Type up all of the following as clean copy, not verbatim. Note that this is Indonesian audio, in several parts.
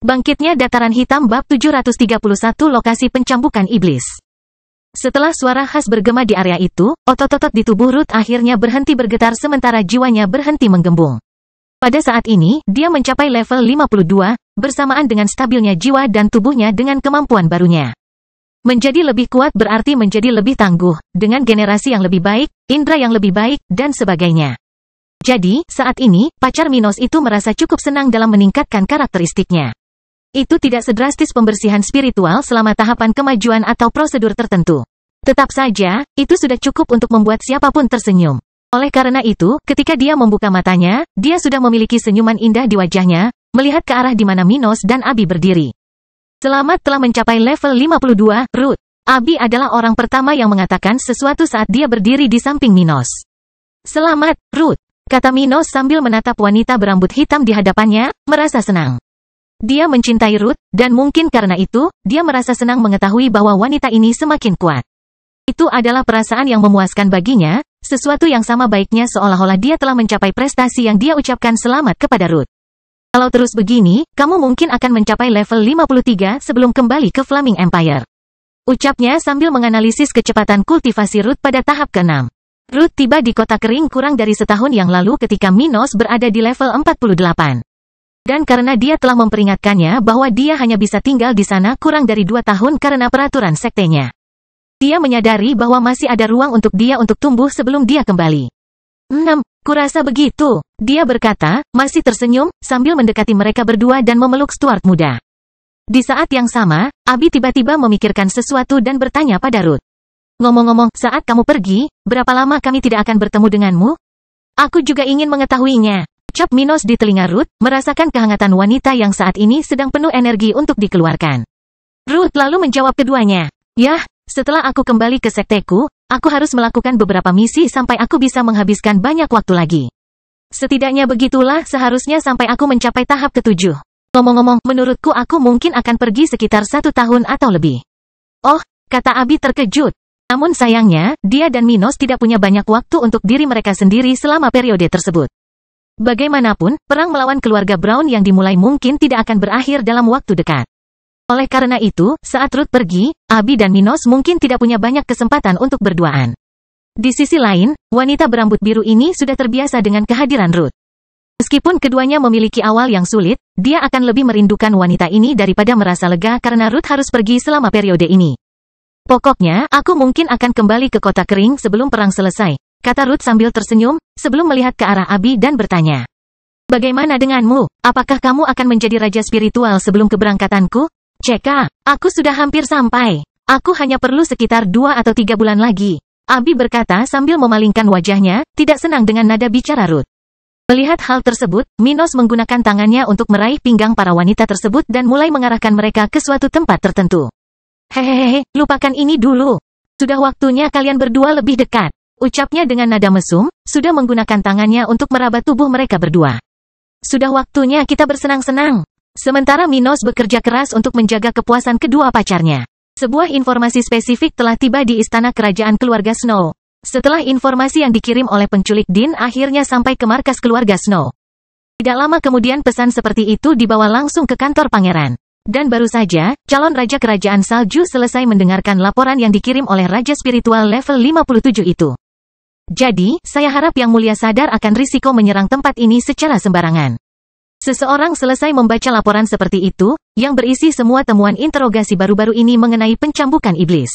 Bangkitnya Dataran Hitam Bab 731 Lokasi Pencambukan Iblis. Setelah suara khas bergema di area itu, otot-otot di tubuh Ruth akhirnya berhenti bergetar sementara jiwanya berhenti menggembung. Pada saat ini, dia mencapai level 52, bersamaan dengan stabilnya jiwa dan tubuhnya dengan kemampuan barunya. Menjadi lebih kuat berarti menjadi lebih tangguh, dengan generasi yang lebih baik, indera yang lebih baik, dan sebagainya. Jadi, saat ini, pacar Minos itu merasa cukup senang dalam meningkatkan karakteristiknya. Itu tidak sedrastis pembersihan spiritual selama tahapan kemajuan atau prosedur tertentu. Tetap saja, itu sudah cukup untuk membuat siapapun tersenyum. Oleh karena itu, ketika dia membuka matanya, dia sudah memiliki senyuman indah di wajahnya, melihat ke arah di mana Minos dan Abi berdiri. Selamat telah mencapai level 52, Ruth. Abi adalah orang pertama yang mengatakan sesuatu saat dia berdiri di samping Minos. Selamat, Ruth, kata Minos sambil menatap wanita berambut hitam di hadapannya, merasa senang. Dia mencintai Ruth, dan mungkin karena itu, dia merasa senang mengetahui bahwa wanita ini semakin kuat. Itu adalah perasaan yang memuaskan baginya, sesuatu yang sama baiknya seolah-olah dia telah mencapai prestasi yang dia ucapkan selamat kepada Ruth. Kalau terus begini, kamu mungkin akan mencapai level 53 sebelum kembali ke Flaming Empire. Ucapnya sambil menganalisis kecepatan kultivasi Ruth pada tahap ke-6. Ruth tiba di kota kering kurang dari setahun yang lalu ketika Minos berada di level 48. Dan karena dia telah memperingatkannya bahwa dia hanya bisa tinggal di sana kurang dari 2 tahun karena peraturan sektenya. Dia menyadari bahwa masih ada ruang untuk dia untuk tumbuh sebelum dia kembali. Kurasa begitu, dia berkata, masih tersenyum, sambil mendekati mereka berdua dan memeluk Stuart muda. Di saat yang sama, Abi tiba-tiba memikirkan sesuatu dan bertanya pada Ruth. Ngomong-ngomong, saat kamu pergi, berapa lama kami tidak akan bertemu denganmu? Aku juga ingin mengetahuinya. Ucap Minos di telinga Ruth, merasakan kehangatan wanita yang saat ini sedang penuh energi untuk dikeluarkan. Ruth lalu menjawab keduanya. Yah, setelah aku kembali ke sekteku, aku harus melakukan beberapa misi sampai aku bisa menghabiskan banyak waktu lagi. Setidaknya begitulah seharusnya sampai aku mencapai tahap ke-7. Ngomong-ngomong, menurutku aku mungkin akan pergi sekitar 1 tahun atau lebih. Oh, kata Abi terkejut. Namun sayangnya, dia dan Minos tidak punya banyak waktu untuk diri mereka sendiri selama periode tersebut. Bagaimanapun, perang melawan keluarga Brown yang dimulai mungkin tidak akan berakhir dalam waktu dekat. Oleh karena itu, saat Ruth pergi, Abi dan Minos mungkin tidak punya banyak kesempatan untuk berduaan. Di sisi lain, wanita berambut biru ini sudah terbiasa dengan kehadiran Ruth. Meskipun keduanya memiliki awal yang sulit, dia akan lebih merindukan wanita ini daripada merasa lega karena Ruth harus pergi selama periode ini. Pokoknya, aku mungkin akan kembali ke kota kering sebelum perang selesai, kata Ruth sambil tersenyum, sebelum melihat ke arah Abi dan bertanya. Bagaimana denganmu? Apakah kamu akan menjadi raja spiritual sebelum keberangkatanku? Ceka, aku sudah hampir sampai. Aku hanya perlu sekitar 2 atau 3 bulan lagi. Abi berkata sambil memalingkan wajahnya, tidak senang dengan nada bicara Ruth. Melihat hal tersebut, Minos menggunakan tangannya untuk meraih pinggang para wanita tersebut dan mulai mengarahkan mereka ke suatu tempat tertentu. Hehehe, lupakan ini dulu. Sudah waktunya kalian berdua lebih dekat. Ucapnya dengan nada mesum, sudah menggunakan tangannya untuk meraba tubuh mereka berdua. Sudah waktunya kita bersenang-senang. Sementara Minos bekerja keras untuk menjaga kepuasan kedua pacarnya. Sebuah informasi spesifik telah tiba di istana kerajaan keluarga Snow. Setelah informasi yang dikirim oleh penculik Dean akhirnya sampai ke markas keluarga Snow. Tidak lama kemudian pesan seperti itu dibawa langsung ke kantor pangeran. Dan baru saja, calon raja kerajaan salju selesai mendengarkan laporan yang dikirim oleh raja spiritual level 57 itu. Jadi, saya harap Yang Mulia sadar akan risiko menyerang tempat ini secara sembarangan. Seseorang selesai membaca laporan seperti itu, yang berisi semua temuan interogasi baru-baru ini mengenai pencambukan iblis.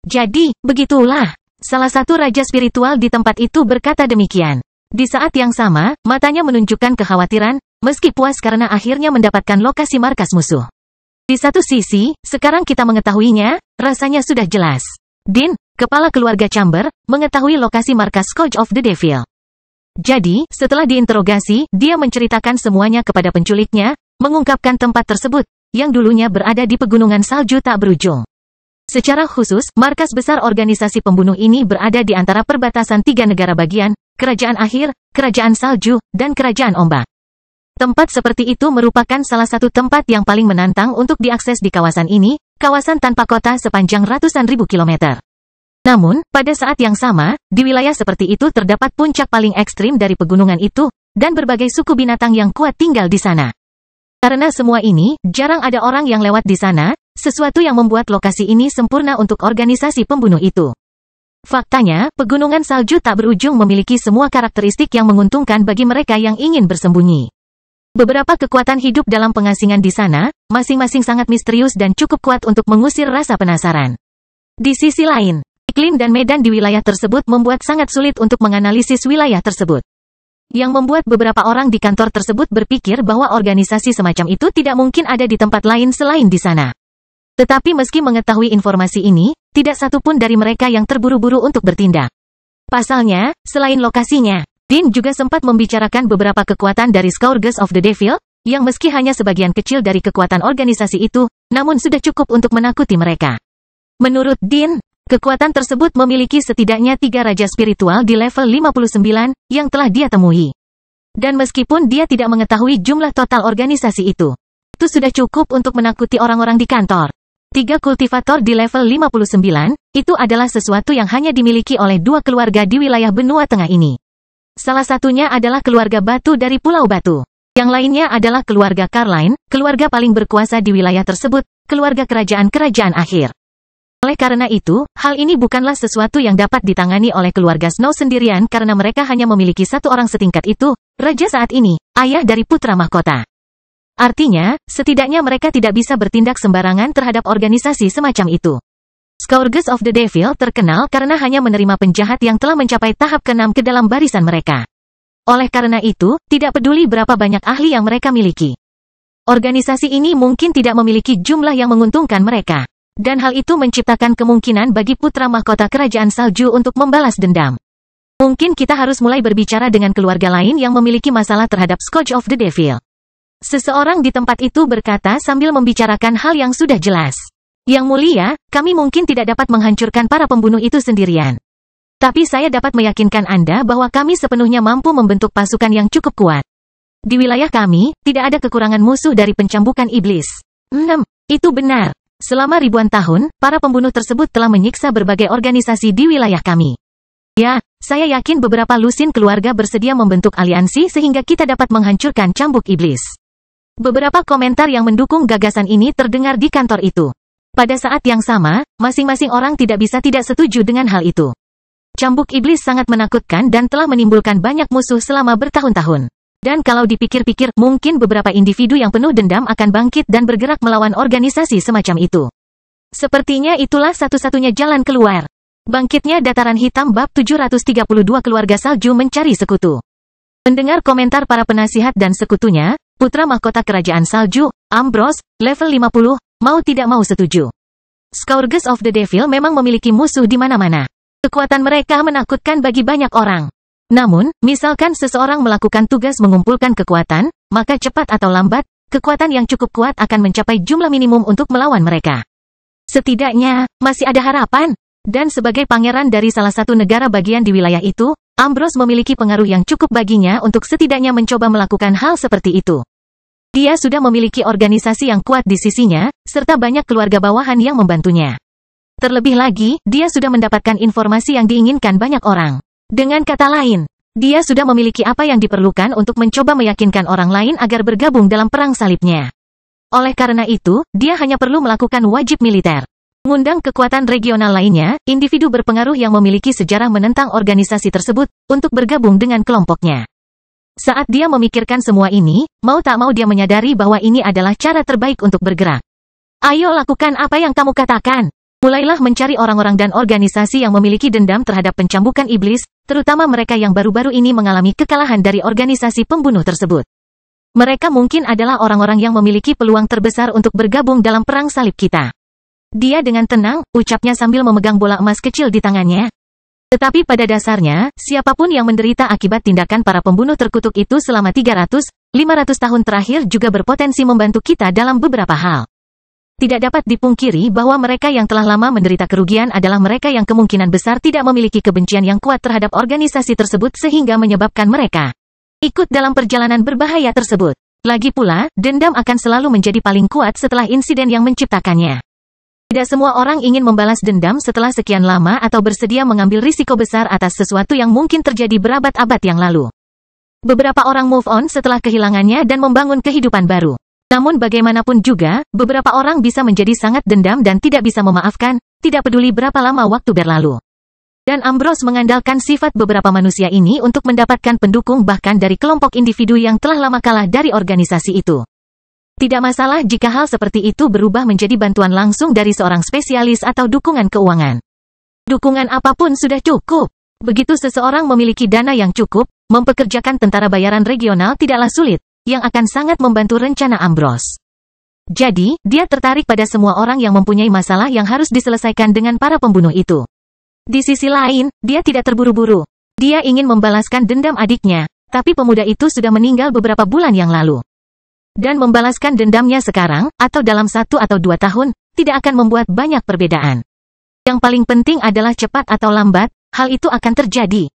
Jadi, begitulah. Salah satu raja spiritual di tempat itu berkata demikian. Di saat yang sama, matanya menunjukkan kekhawatiran, meski puas karena akhirnya mendapatkan lokasi markas musuh. Di satu sisi, sekarang kita mengetahuinya, rasanya sudah jelas. Dean, kepala keluarga Chamber, mengetahui lokasi markas Scourge of the Devil. Jadi, setelah diinterogasi, dia menceritakan semuanya kepada penculiknya, mengungkapkan tempat tersebut, yang dulunya berada di pegunungan salju tak berujung. Secara khusus, markas besar organisasi pembunuh ini berada di antara perbatasan 3 negara bagian, Kerajaan Akhir, Kerajaan Salju, dan Kerajaan Ombak. Tempat seperti itu merupakan salah satu tempat yang paling menantang untuk diakses di kawasan ini, kawasan tanpa kota sepanjang ratusan ribu kilometer. Namun, pada saat yang sama, di wilayah seperti itu terdapat puncak paling ekstrim dari pegunungan itu, dan berbagai suku binatang yang kuat tinggal di sana. Karena semua ini, jarang ada orang yang lewat di sana, sesuatu yang membuat lokasi ini sempurna untuk organisasi pembunuh itu. Faktanya, pegunungan salju tak berujung memiliki semua karakteristik yang menguntungkan bagi mereka yang ingin bersembunyi. Beberapa kekuatan hidup dalam pengasingan di sana, masing-masing sangat misterius dan cukup kuat untuk mengusir rasa penasaran. Di sisi lain, iklim dan medan di wilayah tersebut membuat sangat sulit untuk menganalisis wilayah tersebut. Yang membuat beberapa orang di kantor tersebut berpikir bahwa organisasi semacam itu tidak mungkin ada di tempat lain selain di sana. Tetapi meski mengetahui informasi ini, tidak satu pun dari mereka yang terburu-buru untuk bertindak. Pasalnya, selain lokasinya, Dean juga sempat membicarakan beberapa kekuatan dari Scourges of the Devil, yang meski hanya sebagian kecil dari kekuatan organisasi itu, namun sudah cukup untuk menakuti mereka. Menurut Dean, kekuatan tersebut memiliki setidaknya 3 raja spiritual di level 59, yang telah dia temui. Dan meskipun dia tidak mengetahui jumlah total organisasi itu sudah cukup untuk menakuti orang-orang di kantor. 3 kultivator di level 59, itu adalah sesuatu yang hanya dimiliki oleh 2 keluarga di wilayah benua tengah ini. Salah satunya adalah keluarga Batu dari Pulau Batu. Yang lainnya adalah keluarga Carline, keluarga paling berkuasa di wilayah tersebut, keluarga kerajaan-kerajaan akhir. Oleh karena itu, hal ini bukanlah sesuatu yang dapat ditangani oleh keluarga Snow sendirian karena mereka hanya memiliki satu orang setingkat itu, raja saat ini, ayah dari putra mahkota. Artinya, setidaknya mereka tidak bisa bertindak sembarangan terhadap organisasi semacam itu. Scourges of the Devil terkenal karena hanya menerima penjahat yang telah mencapai tahap ke-6 ke dalam barisan mereka. Oleh karena itu, tidak peduli berapa banyak ahli yang mereka miliki. Organisasi ini mungkin tidak memiliki jumlah yang menguntungkan mereka. Dan hal itu menciptakan kemungkinan bagi putra mahkota kerajaan salju untuk membalas dendam. Mungkin kita harus mulai berbicara dengan keluarga lain yang memiliki masalah terhadap Scourge of the Devil. Seseorang di tempat itu berkata sambil membicarakan hal yang sudah jelas. Yang mulia, kami mungkin tidak dapat menghancurkan para pembunuh itu sendirian. Tapi saya dapat meyakinkan Anda bahwa kami sepenuhnya mampu membentuk pasukan yang cukup kuat. Di wilayah kami, tidak ada kekurangan musuh dari pencambukan iblis. 6. Itu benar. Selama ribuan tahun, para pembunuh tersebut telah menyiksa berbagai organisasi di wilayah kami. Ya, saya yakin beberapa lusin keluarga bersedia membentuk aliansi sehingga kita dapat menghancurkan cambuk iblis. Beberapa komentar yang mendukung gagasan ini terdengar di kantor itu. Pada saat yang sama, masing-masing orang tidak bisa tidak setuju dengan hal itu. Cambuk iblis sangat menakutkan dan telah menimbulkan banyak musuh selama bertahun-tahun. Dan kalau dipikir-pikir, mungkin beberapa individu yang penuh dendam akan bangkit dan bergerak melawan organisasi semacam itu. Sepertinya itulah satu-satunya jalan keluar. Bangkitnya Dataran Hitam bab 732 keluarga salju mencari sekutu. Mendengar komentar para penasihat dan sekutunya, putra mahkota kerajaan salju, Ambrose, level 50, mau tidak mau setuju. Scourges of the Devil memang memiliki musuh di mana-mana. Kekuatan mereka menakutkan bagi banyak orang. Namun, misalkan seseorang melakukan tugas mengumpulkan kekuatan, maka cepat atau lambat, kekuatan yang cukup kuat akan mencapai jumlah minimum untuk melawan mereka. Setidaknya, masih ada harapan. Dan sebagai pangeran dari salah satu negara bagian di wilayah itu, Ambrose memiliki pengaruh yang cukup baginya untuk setidaknya mencoba melakukan hal seperti itu. Dia sudah memiliki organisasi yang kuat di sisinya, serta banyak keluarga bawahan yang membantunya. Terlebih lagi, dia sudah mendapatkan informasi yang diinginkan banyak orang. Dengan kata lain, dia sudah memiliki apa yang diperlukan untuk mencoba meyakinkan orang lain agar bergabung dalam perang salibnya. Oleh karena itu, dia hanya perlu melakukan wajib militer. Mengundang kekuatan regional lainnya, individu berpengaruh yang memiliki sejarah menentang organisasi tersebut, untuk bergabung dengan kelompoknya. Saat dia memikirkan semua ini, mau tak mau dia menyadari bahwa ini adalah cara terbaik untuk bergerak. Ayo lakukan apa yang kamu katakan. Mulailah mencari orang-orang dan organisasi yang memiliki dendam terhadap pencambukan iblis, terutama mereka yang baru-baru ini mengalami kekalahan dari organisasi pembunuh tersebut. Mereka mungkin adalah orang-orang yang memiliki peluang terbesar untuk bergabung dalam perang salib kita. Dia dengan tenang, ucapnya sambil memegang bola emas kecil di tangannya. Tetapi pada dasarnya, siapapun yang menderita akibat tindakan para pembunuh terkutuk itu selama 300-500 tahun terakhir juga berpotensi membantu kita dalam beberapa hal. Tidak dapat dipungkiri bahwa mereka yang telah lama menderita kerugian adalah mereka yang kemungkinan besar tidak memiliki kebencian yang kuat terhadap organisasi tersebut sehingga menyebabkan mereka ikut dalam perjalanan berbahaya tersebut. Lagi pula, dendam akan selalu menjadi paling kuat setelah insiden yang menciptakannya. Tidak semua orang ingin membalas dendam setelah sekian lama atau bersedia mengambil risiko besar atas sesuatu yang mungkin terjadi berabad-abad yang lalu. Beberapa orang move on setelah kehilangannya dan membangun kehidupan baru. Namun bagaimanapun juga, beberapa orang bisa menjadi sangat dendam dan tidak bisa memaafkan, tidak peduli berapa lama waktu berlalu. Dan Ambrose mengandalkan sifat beberapa manusia ini untuk mendapatkan pendukung bahkan dari kelompok individu yang telah lama kalah dari organisasi itu. Tidak masalah jika hal seperti itu berubah menjadi bantuan langsung dari seorang spesialis atau dukungan keuangan. Dukungan apapun sudah cukup. Begitu seseorang memiliki dana yang cukup, mempekerjakan tentara bayaran regional tidaklah sulit, yang akan sangat membantu rencana Ambrose. Jadi, dia tertarik pada semua orang yang mempunyai masalah yang harus diselesaikan dengan para pembunuh itu. Di sisi lain, dia tidak terburu-buru. Dia ingin membalaskan dendam adiknya, tapi pemuda itu sudah meninggal beberapa bulan yang lalu. Dan membalaskan dendamnya sekarang, atau dalam 1 atau 2 tahun, tidak akan membuat banyak perbedaan. Yang paling penting adalah cepat atau lambat, hal itu akan terjadi.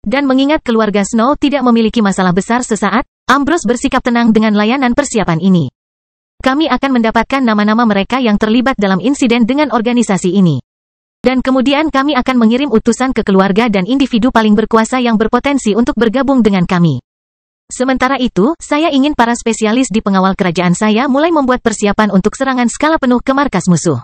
Dan mengingat keluarga Snow tidak memiliki masalah besar sesaat, Ambrose bersikap tenang dengan layanan persiapan ini. Kami akan mendapatkan nama-nama mereka yang terlibat dalam insiden dengan organisasi ini. Dan kemudian kami akan mengirim utusan ke keluarga dan individu paling berkuasa yang berpotensi untuk bergabung dengan kami. Sementara itu, saya ingin para spesialis di pengawal kerajaan saya mulai membuat persiapan untuk serangan skala penuh ke markas musuh.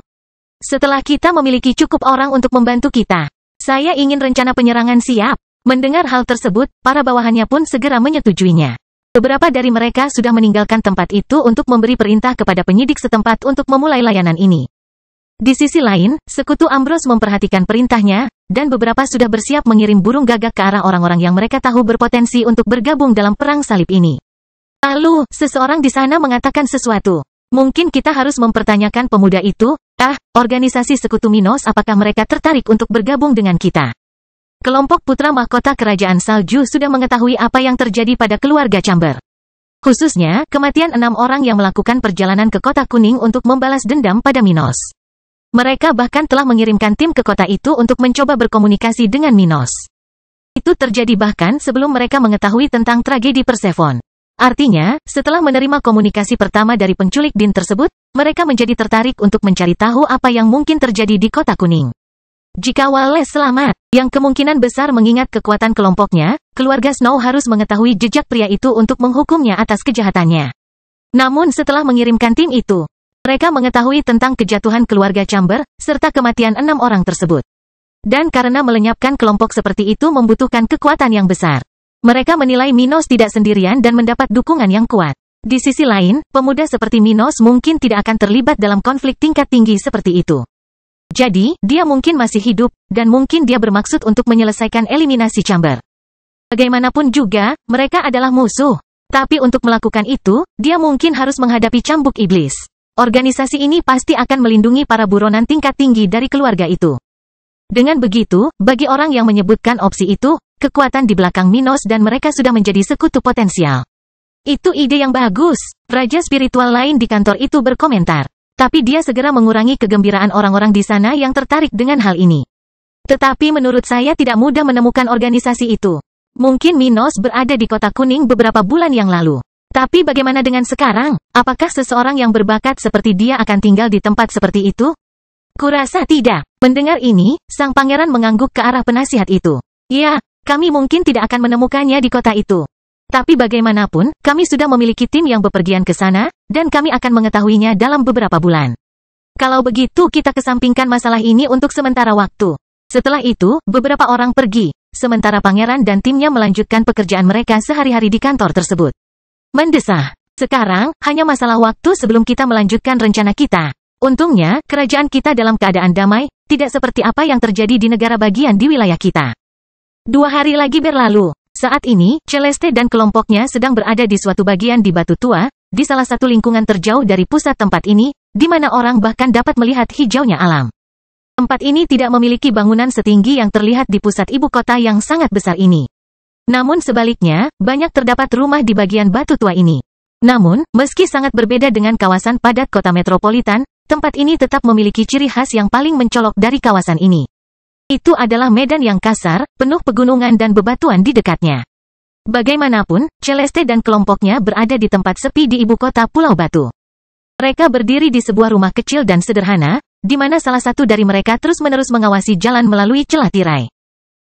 Setelah kita memiliki cukup orang untuk membantu kita, saya ingin rencana penyerangan siap. Mendengar hal tersebut, para bawahannya pun segera menyetujuinya. Beberapa dari mereka sudah meninggalkan tempat itu untuk memberi perintah kepada penyidik setempat untuk memulai layanan ini. Di sisi lain, sekutu Ambrose memperhatikan perintahnya, dan beberapa sudah bersiap mengirim burung gagak ke arah orang-orang yang mereka tahu berpotensi untuk bergabung dalam perang salib ini. Lalu, seseorang di sana mengatakan sesuatu. Mungkin kita harus mempertanyakan pemuda itu, organisasi sekutu Minos apakah mereka tertarik untuk bergabung dengan kita? Kelompok putra mahkota kerajaan salju sudah mengetahui apa yang terjadi pada keluarga Chamber. Khususnya, kematian 6 orang yang melakukan perjalanan ke kota kuning untuk membalas dendam pada Minos. Mereka bahkan telah mengirimkan tim ke kota itu untuk mencoba berkomunikasi dengan Minos. Itu terjadi bahkan sebelum mereka mengetahui tentang tragedi Persephone. Artinya, setelah menerima komunikasi pertama dari penculik Din tersebut, mereka menjadi tertarik untuk mencari tahu apa yang mungkin terjadi di kota kuning. Jika Wallace selamat, yang kemungkinan besar mengingat kekuatan kelompoknya, keluarga Snow harus mengetahui jejak pria itu untuk menghukumnya atas kejahatannya. Namun setelah mengirimkan tim itu, mereka mengetahui tentang kejatuhan keluarga Chamber, serta kematian 6 orang tersebut. Dan karena melenyapkan kelompok seperti itu membutuhkan kekuatan yang besar. Mereka menilai Minos tidak sendirian dan mendapat dukungan yang kuat. Di sisi lain, pemuda seperti Minos mungkin tidak akan terlibat dalam konflik tingkat tinggi seperti itu. Jadi, dia mungkin masih hidup, dan mungkin dia bermaksud untuk menyelesaikan eliminasi Chamber. Bagaimanapun juga, mereka adalah musuh. Tapi untuk melakukan itu, dia mungkin harus menghadapi cambuk iblis. Organisasi ini pasti akan melindungi para buronan tingkat tinggi dari keluarga itu. Dengan begitu, bagi orang yang menyebutkan opsi itu, kekuatan di belakang Minos dan mereka sudah menjadi sekutu potensial. Itu ide yang bagus, raja spiritual lain di kantor itu berkomentar. Tapi dia segera mengurangi kegembiraan orang-orang di sana yang tertarik dengan hal ini. Tetapi menurut saya tidak mudah menemukan organisasi itu. Mungkin Minos berada di kota kuning beberapa bulan yang lalu. Tapi bagaimana dengan sekarang? Apakah seseorang yang berbakat seperti dia akan tinggal di tempat seperti itu? Kurasa tidak. Mendengar ini, sang pangeran mengangguk ke arah penasihat itu. Ya, kami mungkin tidak akan menemukannya di kota itu. Tapi bagaimanapun, kami sudah memiliki tim yang bepergian ke sana, dan kami akan mengetahuinya dalam beberapa bulan. Kalau begitu kita kesampingkan masalah ini untuk sementara waktu. Setelah itu, beberapa orang pergi, sementara pangeran dan timnya melanjutkan pekerjaan mereka sehari-hari di kantor tersebut. Mendesah. Sekarang, hanya masalah waktu sebelum kita melanjutkan rencana kita. Untungnya, kerajaan kita dalam keadaan damai, tidak seperti apa yang terjadi di negara bagian di wilayah kita. 2 hari lagi berlalu. Saat ini, Celeste dan kelompoknya sedang berada di suatu bagian di Batu Tua, di salah satu lingkungan terjauh dari pusat tempat ini, di mana orang bahkan dapat melihat hijaunya alam. Tempat ini tidak memiliki bangunan setinggi yang terlihat di pusat ibu kota yang sangat besar ini. Namun sebaliknya, banyak terdapat rumah di bagian Batu Tua ini. Namun, meski sangat berbeda dengan kawasan padat kota metropolitan, tempat ini tetap memiliki ciri khas yang paling mencolok dari kawasan ini. Itu adalah medan yang kasar, penuh pegunungan dan bebatuan di dekatnya. Bagaimanapun, Celeste dan kelompoknya berada di tempat sepi di ibu kota Pulau Batu. Mereka berdiri di sebuah rumah kecil dan sederhana, di mana salah satu dari mereka terus-menerus mengawasi jalan melalui celah tirai.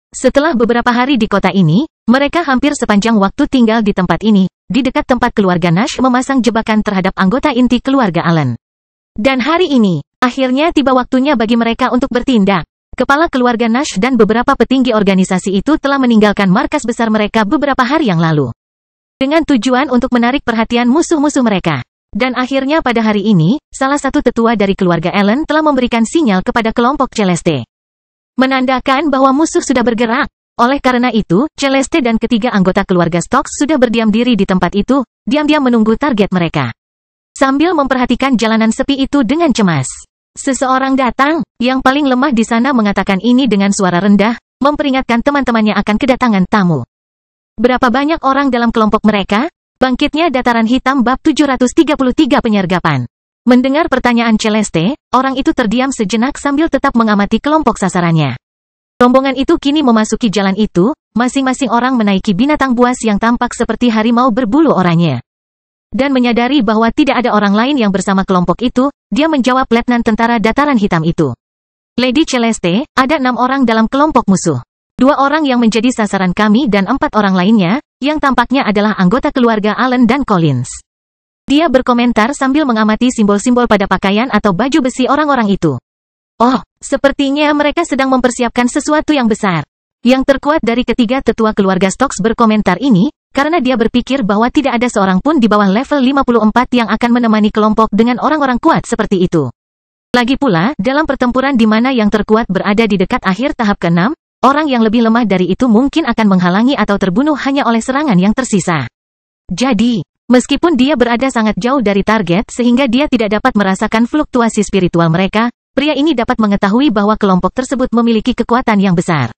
Setelah beberapa hari di kota ini, mereka hampir sepanjang waktu tinggal di tempat ini, di dekat tempat keluarga Nash memasang jebakan terhadap anggota inti keluarga Allen. Dan hari ini, akhirnya tiba waktunya bagi mereka untuk bertindak. Kepala keluarga Nash dan beberapa petinggi organisasi itu telah meninggalkan markas besar mereka beberapa hari yang lalu. Dengan tujuan untuk menarik perhatian musuh-musuh mereka. Dan akhirnya pada hari ini, salah satu tetua dari keluarga Allen telah memberikan sinyal kepada kelompok Celeste. Menandakan bahwa musuh sudah bergerak. Oleh karena itu, Celeste dan ketiga anggota keluarga Stokes sudah berdiam diri di tempat itu, diam-diam menunggu target mereka. Sambil memperhatikan jalanan sepi itu dengan cemas. Seseorang datang, yang paling lemah di sana mengatakan ini dengan suara rendah, memperingatkan teman-temannya akan kedatangan tamu. Berapa banyak orang dalam kelompok mereka? Bangkitnya Dataran Hitam bab 733 penyergapan. Mendengar pertanyaan Celeste, orang itu terdiam sejenak sambil tetap mengamati kelompok sasarannya. Rombongan itu kini memasuki jalan itu, masing-masing orang menaiki binatang buas yang tampak seperti harimau berbulu oranye. Dan menyadari bahwa tidak ada orang lain yang bersama kelompok itu, dia menjawab letnan tentara Dataran Hitam itu. Lady Celeste, ada 6 orang dalam kelompok musuh. 2 orang yang menjadi sasaran kami dan 4 orang lainnya, yang tampaknya adalah anggota keluarga Allen dan Collins. Dia berkomentar sambil mengamati simbol-simbol pada pakaian atau baju besi orang-orang itu. Oh, sepertinya mereka sedang mempersiapkan sesuatu yang besar. Yang terkuat dari ketiga tetua keluarga Stokes berkomentar ini, karena dia berpikir bahwa tidak ada seorang pun di bawah level 54 yang akan menemani kelompok dengan orang-orang kuat seperti itu. Lagi pula, dalam pertempuran di mana yang terkuat berada di dekat akhir tahap ke-6, orang yang lebih lemah dari itu mungkin akan menghalangi atau terbunuh hanya oleh serangan yang tersisa. Jadi, meskipun dia berada sangat jauh dari target sehingga dia tidak dapat merasakan fluktuasi spiritual mereka, pria ini dapat mengetahui bahwa kelompok tersebut memiliki kekuatan yang besar.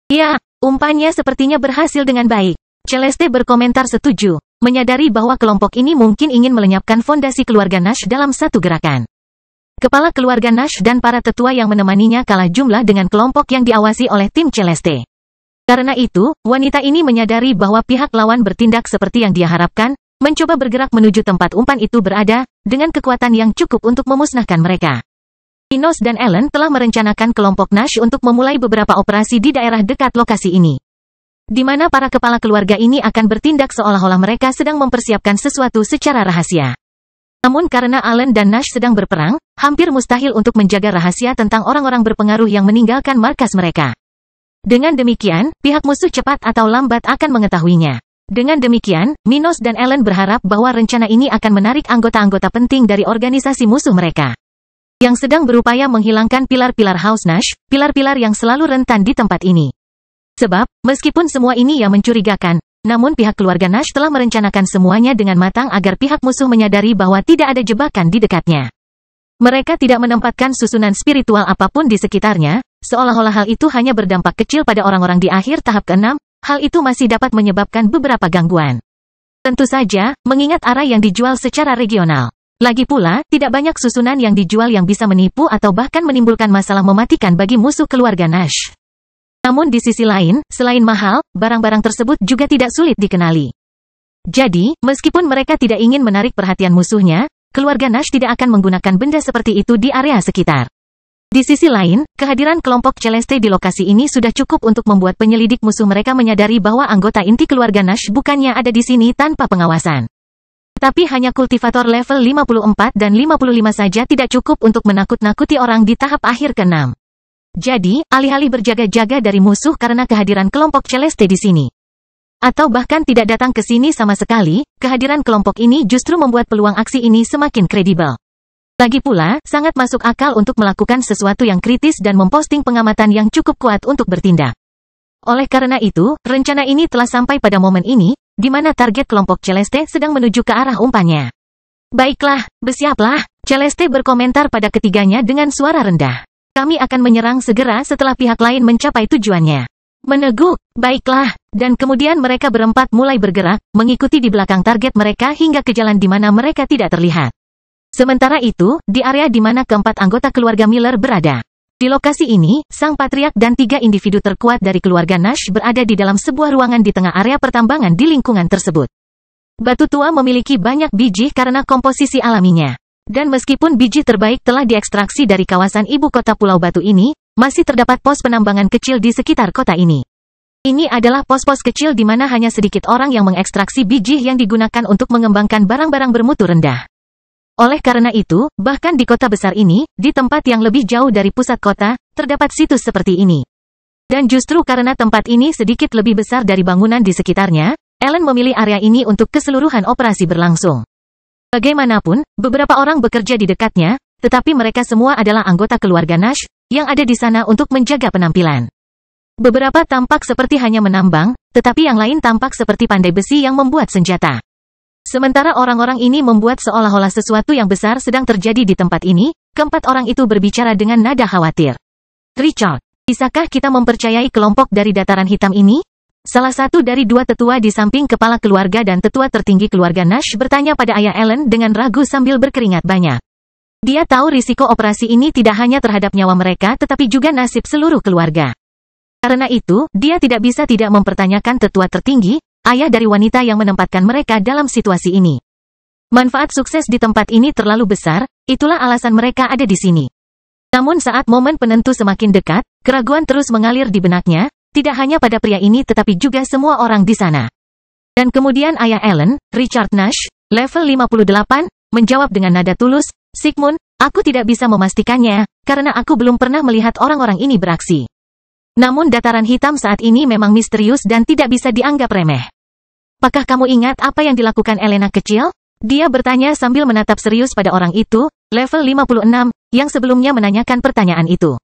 Ya, umpannya sepertinya berhasil dengan baik. Celeste berkomentar setuju, menyadari bahwa kelompok ini mungkin ingin melenyapkan fondasi keluarga Nash dalam satu gerakan. Kepala keluarga Nash dan para tetua yang menemaninya kalah jumlah dengan kelompok yang diawasi oleh tim Celeste. Karena itu, wanita ini menyadari bahwa pihak lawan bertindak seperti yang dia harapkan, mencoba bergerak menuju tempat umpan itu berada, dengan kekuatan yang cukup untuk memusnahkan mereka. Minos dan Ellen telah merencanakan kelompok Nash untuk memulai beberapa operasi di daerah dekat lokasi ini. Di mana para kepala keluarga ini akan bertindak seolah-olah mereka sedang mempersiapkan sesuatu secara rahasia. Namun karena Allen dan Nash sedang berperang, hampir mustahil untuk menjaga rahasia tentang orang-orang berpengaruh yang meninggalkan markas mereka. Dengan demikian, pihak musuh cepat atau lambat akan mengetahuinya. Dengan demikian, Minos dan Ellen berharap bahwa rencana ini akan menarik anggota-anggota penting dari organisasi musuh mereka. Yang sedang berupaya menghilangkan pilar-pilar House Nash, pilar-pilar yang selalu rentan di tempat ini. Sebab, meskipun semua ini yang mencurigakan, namun pihak keluarga Nash telah merencanakan semuanya dengan matang agar pihak musuh menyadari bahwa tidak ada jebakan di dekatnya. Mereka tidak menempatkan susunan spiritual apapun di sekitarnya, seolah-olah hal itu hanya berdampak kecil pada orang-orang di akhir tahap ke-6, hal itu masih dapat menyebabkan beberapa gangguan. Tentu saja, mengingat arah yang dijual secara regional. Lagi pula, tidak banyak susunan yang dijual yang bisa menipu atau bahkan menimbulkan masalah mematikan bagi musuh keluarga Nash. Namun di sisi lain, selain mahal, barang-barang tersebut juga tidak sulit dikenali. Jadi, meskipun mereka tidak ingin menarik perhatian musuhnya, keluarga Nash tidak akan menggunakan benda seperti itu di area sekitar. Di sisi lain, kehadiran kelompok Celeste di lokasi ini sudah cukup untuk membuat penyelidik musuh mereka menyadari bahwa anggota inti keluarga Nash bukannya ada di sini tanpa pengawasan. Tapi hanya kultivator level 54 dan 55 saja tidak cukup untuk menakut-nakuti orang di tahap akhir ke-6. Jadi, alih-alih berjaga-jaga dari musuh karena kehadiran kelompok Celeste di sini. Atau bahkan tidak datang ke sini sama sekali, kehadiran kelompok ini justru membuat peluang aksi ini semakin kredibel. Lagi pula, sangat masuk akal untuk melakukan sesuatu yang kritis dan memposting pengamatan yang cukup kuat untuk bertindak. Oleh karena itu, rencana ini telah sampai pada momen ini, di mana target kelompok Celeste sedang menuju ke arah umpannya. Baiklah, bersiaplah, Celeste berkomentar pada ketiganya dengan suara rendah. Kami akan menyerang segera setelah pihak lain mencapai tujuannya. Meneguk, baiklah, dan kemudian mereka berempat mulai bergerak, mengikuti di belakang target mereka hingga ke jalan di mana mereka tidak terlihat. Sementara itu, di area di mana keempat anggota keluarga Miller berada. Di lokasi ini, sang patriark dan 3 individu terkuat dari keluarga Nash berada di dalam sebuah ruangan di tengah area pertambangan di lingkungan tersebut. Batu tua memiliki banyak biji karena komposisi alaminya. Dan meskipun biji terbaik telah diekstraksi dari kawasan ibu kota Pulau Batu ini, masih terdapat pos penambangan kecil di sekitar kota ini. Ini adalah pos-pos kecil di mana hanya sedikit orang yang mengekstraksi biji yang digunakan untuk mengembangkan barang-barang bermutu rendah. Oleh karena itu, bahkan di kota besar ini, di tempat yang lebih jauh dari pusat kota, terdapat situs seperti ini. Dan justru karena tempat ini sedikit lebih besar dari bangunan di sekitarnya, Ellen memilih area ini untuk keseluruhan operasi berlangsung. Bagaimanapun, beberapa orang bekerja di dekatnya, tetapi mereka semua adalah anggota keluarga Nash, yang ada di sana untuk menjaga penampilan. Beberapa tampak seperti hanya menambang, tetapi yang lain tampak seperti pandai besi yang membuat senjata. Sementara orang-orang ini membuat seolah-olah sesuatu yang besar sedang terjadi di tempat ini, keempat orang itu berbicara dengan nada khawatir. Richard, bisakah kita mempercayai kelompok dari dataran hitam ini? Salah satu dari dua tetua di samping kepala keluarga dan tetua tertinggi keluarga Nash bertanya pada ayah Ellen dengan ragu sambil berkeringat banyak. Dia tahu risiko operasi ini tidak hanya terhadap nyawa mereka tetapi juga nasib seluruh keluarga. Karena itu, dia tidak bisa tidak mempertanyakan tetua tertinggi, ayah dari wanita yang menempatkan mereka dalam situasi ini. Manfaat sukses di tempat ini terlalu besar, itulah alasan mereka ada di sini. Namun saat momen penentu semakin dekat, keraguan terus mengalir di benaknya, tidak hanya pada pria ini tetapi juga semua orang di sana. Dan kemudian ayah Ellen, Richard Nash, level 58, menjawab dengan nada tulus, Sigmund, aku tidak bisa memastikannya, karena aku belum pernah melihat orang-orang ini beraksi. Namun dataran hitam saat ini memang misterius dan tidak bisa dianggap remeh. Apakah kamu ingat apa yang dilakukan Elena kecil? Dia bertanya sambil menatap serius pada orang itu, level 56, yang sebelumnya menanyakan pertanyaan itu.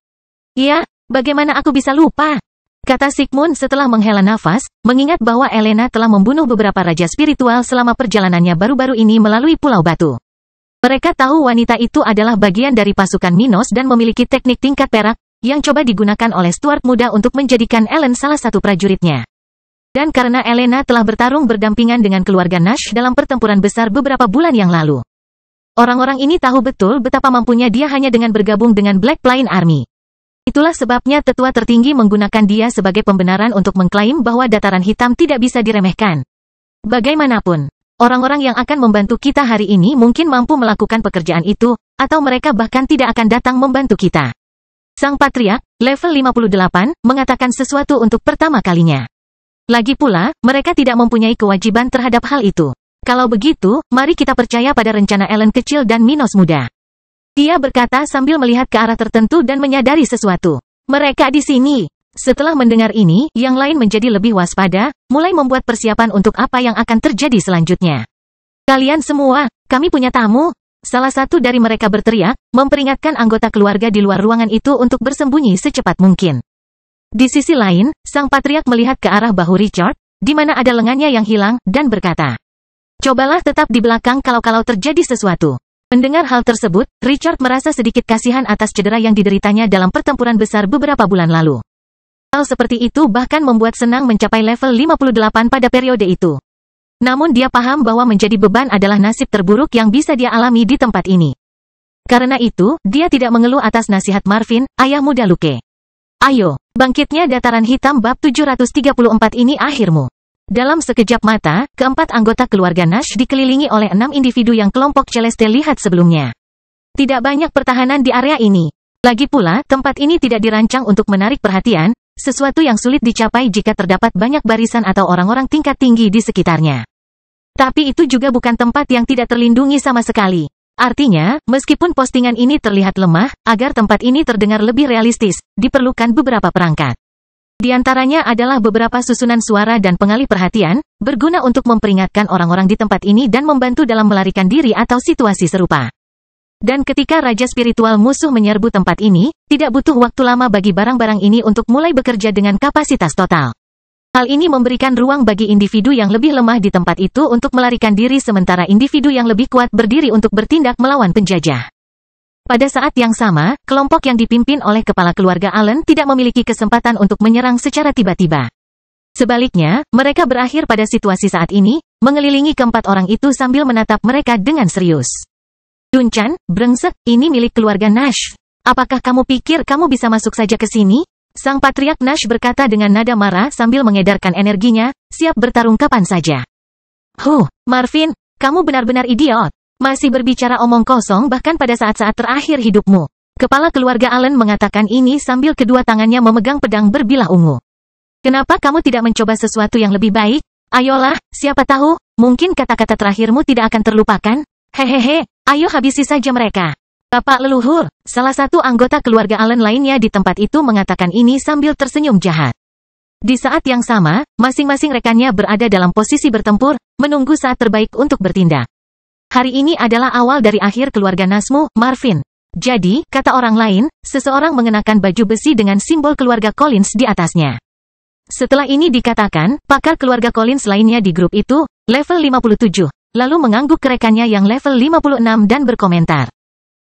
Iya, bagaimana aku bisa lupa? Kata Sigmund setelah menghela nafas, mengingat bahwa Elena telah membunuh beberapa raja spiritual selama perjalanannya baru-baru ini melalui Pulau Batu. Mereka tahu wanita itu adalah bagian dari pasukan Minos dan memiliki teknik tingkat perak, yang coba digunakan oleh Stuart muda untuk menjadikan Ellen salah satu prajuritnya. Dan karena Elena telah bertarung berdampingan dengan keluarga Nash dalam pertempuran besar beberapa bulan yang lalu. Orang-orang ini tahu betul betapa mampunya dia hanya dengan bergabung dengan Black Plain Army. Itulah sebabnya tetua tertinggi menggunakan dia sebagai pembenaran untuk mengklaim bahwa dataran hitam tidak bisa diremehkan. Bagaimanapun, orang-orang yang akan membantu kita hari ini mungkin mampu melakukan pekerjaan itu, atau mereka bahkan tidak akan datang membantu kita. Sang Patriark, level 58, mengatakan sesuatu untuk pertama kalinya. Lagi pula, mereka tidak mempunyai kewajiban terhadap hal itu. Kalau begitu, mari kita percaya pada rencana Ellen kecil dan Minos muda. Dia berkata sambil melihat ke arah tertentu dan menyadari sesuatu. Mereka di sini. Setelah mendengar ini, yang lain menjadi lebih waspada, mulai membuat persiapan untuk apa yang akan terjadi selanjutnya. Kalian semua, kami punya tamu. Salah satu dari mereka berteriak, memperingatkan anggota keluarga di luar ruangan itu untuk bersembunyi secepat mungkin. Di sisi lain, sang patriark melihat ke arah bahu Richard, di mana ada lengannya yang hilang, dan berkata, cobalah tetap di belakang kalau terjadi sesuatu. Mendengar hal tersebut, Richard merasa sedikit kasihan atas cedera yang dideritanya dalam pertempuran besar beberapa bulan lalu. Hal seperti itu bahkan membuat senang mencapai level 58 pada periode itu. Namun dia paham bahwa menjadi beban adalah nasib terburuk yang bisa dia alami di tempat ini. Karena itu, dia tidak mengeluh atas nasihat Marvin, ayah muda Luke. Ayo, bangkitnya dataran hitam bab 734 ini akhirmu. Dalam sekejap mata, keempat anggota keluarga Nash dikelilingi oleh 6 individu yang kelompok Celeste lihat sebelumnya. Tidak banyak pertahanan di area ini. Lagi pula, tempat ini tidak dirancang untuk menarik perhatian, sesuatu yang sulit dicapai jika terdapat banyak barisan atau orang-orang tingkat tinggi di sekitarnya. Tapi itu juga bukan tempat yang tidak terlindungi sama sekali. Artinya, meskipun postingan ini terlihat lemah, agar tempat ini terdengar lebih realistis, diperlukan beberapa perangkat. Di antaranya adalah beberapa susunan suara dan pengalih perhatian, berguna untuk memperingatkan orang-orang di tempat ini dan membantu dalam melarikan diri atau situasi serupa. Dan ketika Raja Spiritual musuh menyerbu tempat ini, tidak butuh waktu lama bagi barang-barang ini untuk mulai bekerja dengan kapasitas total. Hal ini memberikan ruang bagi individu yang lebih lemah di tempat itu untuk melarikan diri sementara individu yang lebih kuat berdiri untuk bertindak melawan penjajah. Pada saat yang sama, kelompok yang dipimpin oleh kepala keluarga Allen tidak memiliki kesempatan untuk menyerang secara tiba-tiba. Sebaliknya, mereka berakhir pada situasi saat ini, mengelilingi keempat orang itu sambil menatap mereka dengan serius. Dunchan, brengsek, ini milik keluarga Nash. Apakah kamu pikir kamu bisa masuk saja ke sini? Sang Patriark Nash berkata dengan nada marah sambil mengedarkan energinya, siap bertarung kapan saja. Marvin, kamu benar-benar idiot. Masih berbicara omong kosong bahkan pada saat-saat terakhir hidupmu. Kepala keluarga Allen mengatakan ini sambil kedua tangannya memegang pedang berbilah ungu. Kenapa kamu tidak mencoba sesuatu yang lebih baik? Ayolah, siapa tahu, mungkin kata-kata terakhirmu tidak akan terlupakan. Hehehe, ayo habisi saja mereka. Bapak leluhur, salah satu anggota keluarga Allen lainnya di tempat itu mengatakan ini sambil tersenyum jahat. Di saat yang sama, masing-masing rekannya berada dalam posisi bertempur, menunggu saat terbaik untuk bertindak. Hari ini adalah awal dari akhir keluarga Nasmu, Marvin. Jadi, kata orang lain, seseorang mengenakan baju besi dengan simbol keluarga Collins di atasnya. Setelah ini dikatakan, pakar keluarga Collins lainnya di grup itu, level 57, lalu mengangguk ke rekannya yang level 56 dan berkomentar.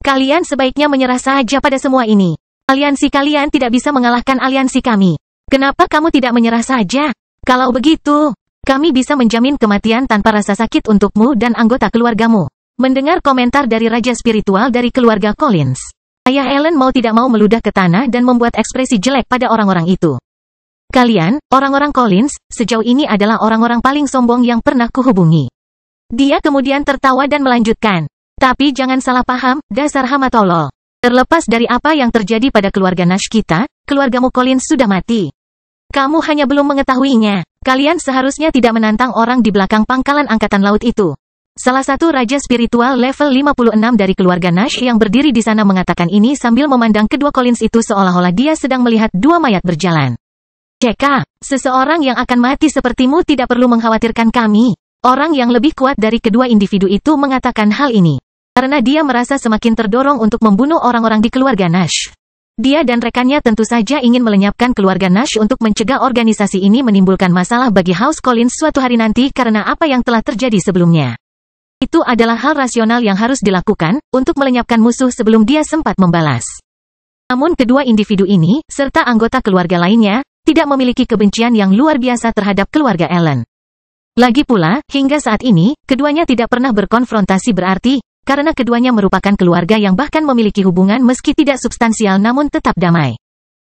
Kalian sebaiknya menyerah saja pada semua ini. Aliansi kalian tidak bisa mengalahkan aliansi kami. Kenapa kamu tidak menyerah saja? Kalau begitu, kami bisa menjamin kematian tanpa rasa sakit untukmu dan anggota keluargamu. Mendengar komentar dari raja spiritual dari keluarga Collins, ayah Ellen mau tidak mau meludah ke tanah dan membuat ekspresi jelek pada orang-orang itu. Kalian, orang-orang Collins, sejauh ini adalah orang-orang paling sombong yang pernah kuhubungi. Dia kemudian tertawa dan melanjutkan. Tapi jangan salah paham, dasar hama tolol. Terlepas dari apa yang terjadi pada keluarga Nash kita, keluargamu Collins sudah mati. Kamu hanya belum mengetahuinya. Kalian seharusnya tidak menantang orang di belakang pangkalan angkatan laut itu. Salah satu raja spiritual level 56 dari keluarga Nash yang berdiri di sana mengatakan ini sambil memandang kedua Collins itu seolah-olah dia sedang melihat dua mayat berjalan. Ceka, seseorang yang akan mati sepertimu tidak perlu mengkhawatirkan kami. Orang yang lebih kuat dari kedua individu itu mengatakan hal ini. Karena dia merasa semakin terdorong untuk membunuh orang-orang di keluarga Nash. Dia dan rekannya tentu saja ingin melenyapkan keluarga Nash untuk mencegah organisasi ini menimbulkan masalah bagi House Collins suatu hari nanti karena apa yang telah terjadi sebelumnya. Itu adalah hal rasional yang harus dilakukan, untuk melenyapkan musuh sebelum dia sempat membalas. Namun kedua individu ini, serta anggota keluarga lainnya, tidak memiliki kebencian yang luar biasa terhadap keluarga Ellen. Lagi pula, hingga saat ini, keduanya tidak pernah berkonfrontasi berarti, karena keduanya merupakan keluarga yang bahkan memiliki hubungan meski tidak substansial namun tetap damai.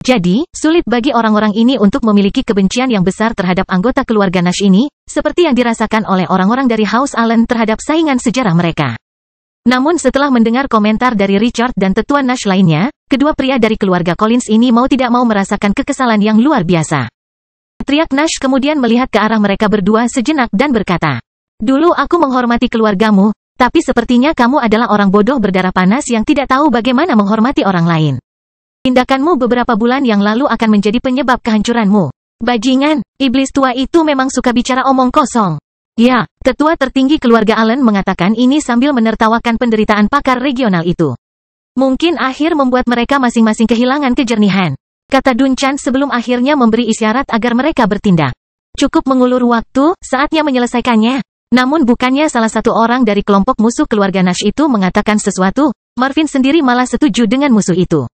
Jadi, sulit bagi orang-orang ini untuk memiliki kebencian yang besar terhadap anggota keluarga Nash ini, seperti yang dirasakan oleh orang-orang dari House Allen terhadap saingan sejarah mereka. Namun setelah mendengar komentar dari Richard dan tetua Nash lainnya, kedua pria dari keluarga Collins ini mau tidak mau merasakan kekesalan yang luar biasa. Teriak Nash kemudian melihat ke arah mereka berdua sejenak dan berkata, "Dulu aku menghormati keluargamu, tapi sepertinya kamu adalah orang bodoh berdarah panas yang tidak tahu bagaimana menghormati orang lain. Tindakanmu beberapa bulan yang lalu akan menjadi penyebab kehancuranmu. Bajingan, iblis tua itu memang suka bicara omong kosong." Ya, tetua tertinggi keluarga Allen mengatakan ini sambil menertawakan penderitaan pakar regional itu. Mungkin akhir membuat mereka masing-masing kehilangan kejernihan, kata Duncan sebelum akhirnya memberi isyarat agar mereka bertindak. Cukup mengulur waktu, saatnya menyelesaikannya. Namun bukannya salah satu orang dari kelompok musuh keluarga Nash itu mengatakan sesuatu, Marvin sendiri malah setuju dengan musuh itu.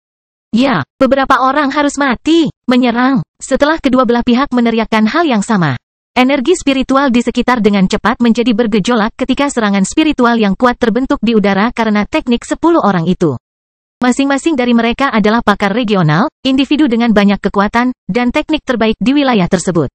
Ya, beberapa orang harus mati, menyerang. Setelah kedua belah pihak meneriakkan hal yang sama, energi spiritual di sekitar dengan cepat menjadi bergejolak ketika serangan spiritual yang kuat terbentuk di udara karena teknik 10 orang itu. Masing-masing dari mereka adalah pakar regional, individu dengan banyak kekuatan, dan teknik terbaik di wilayah tersebut.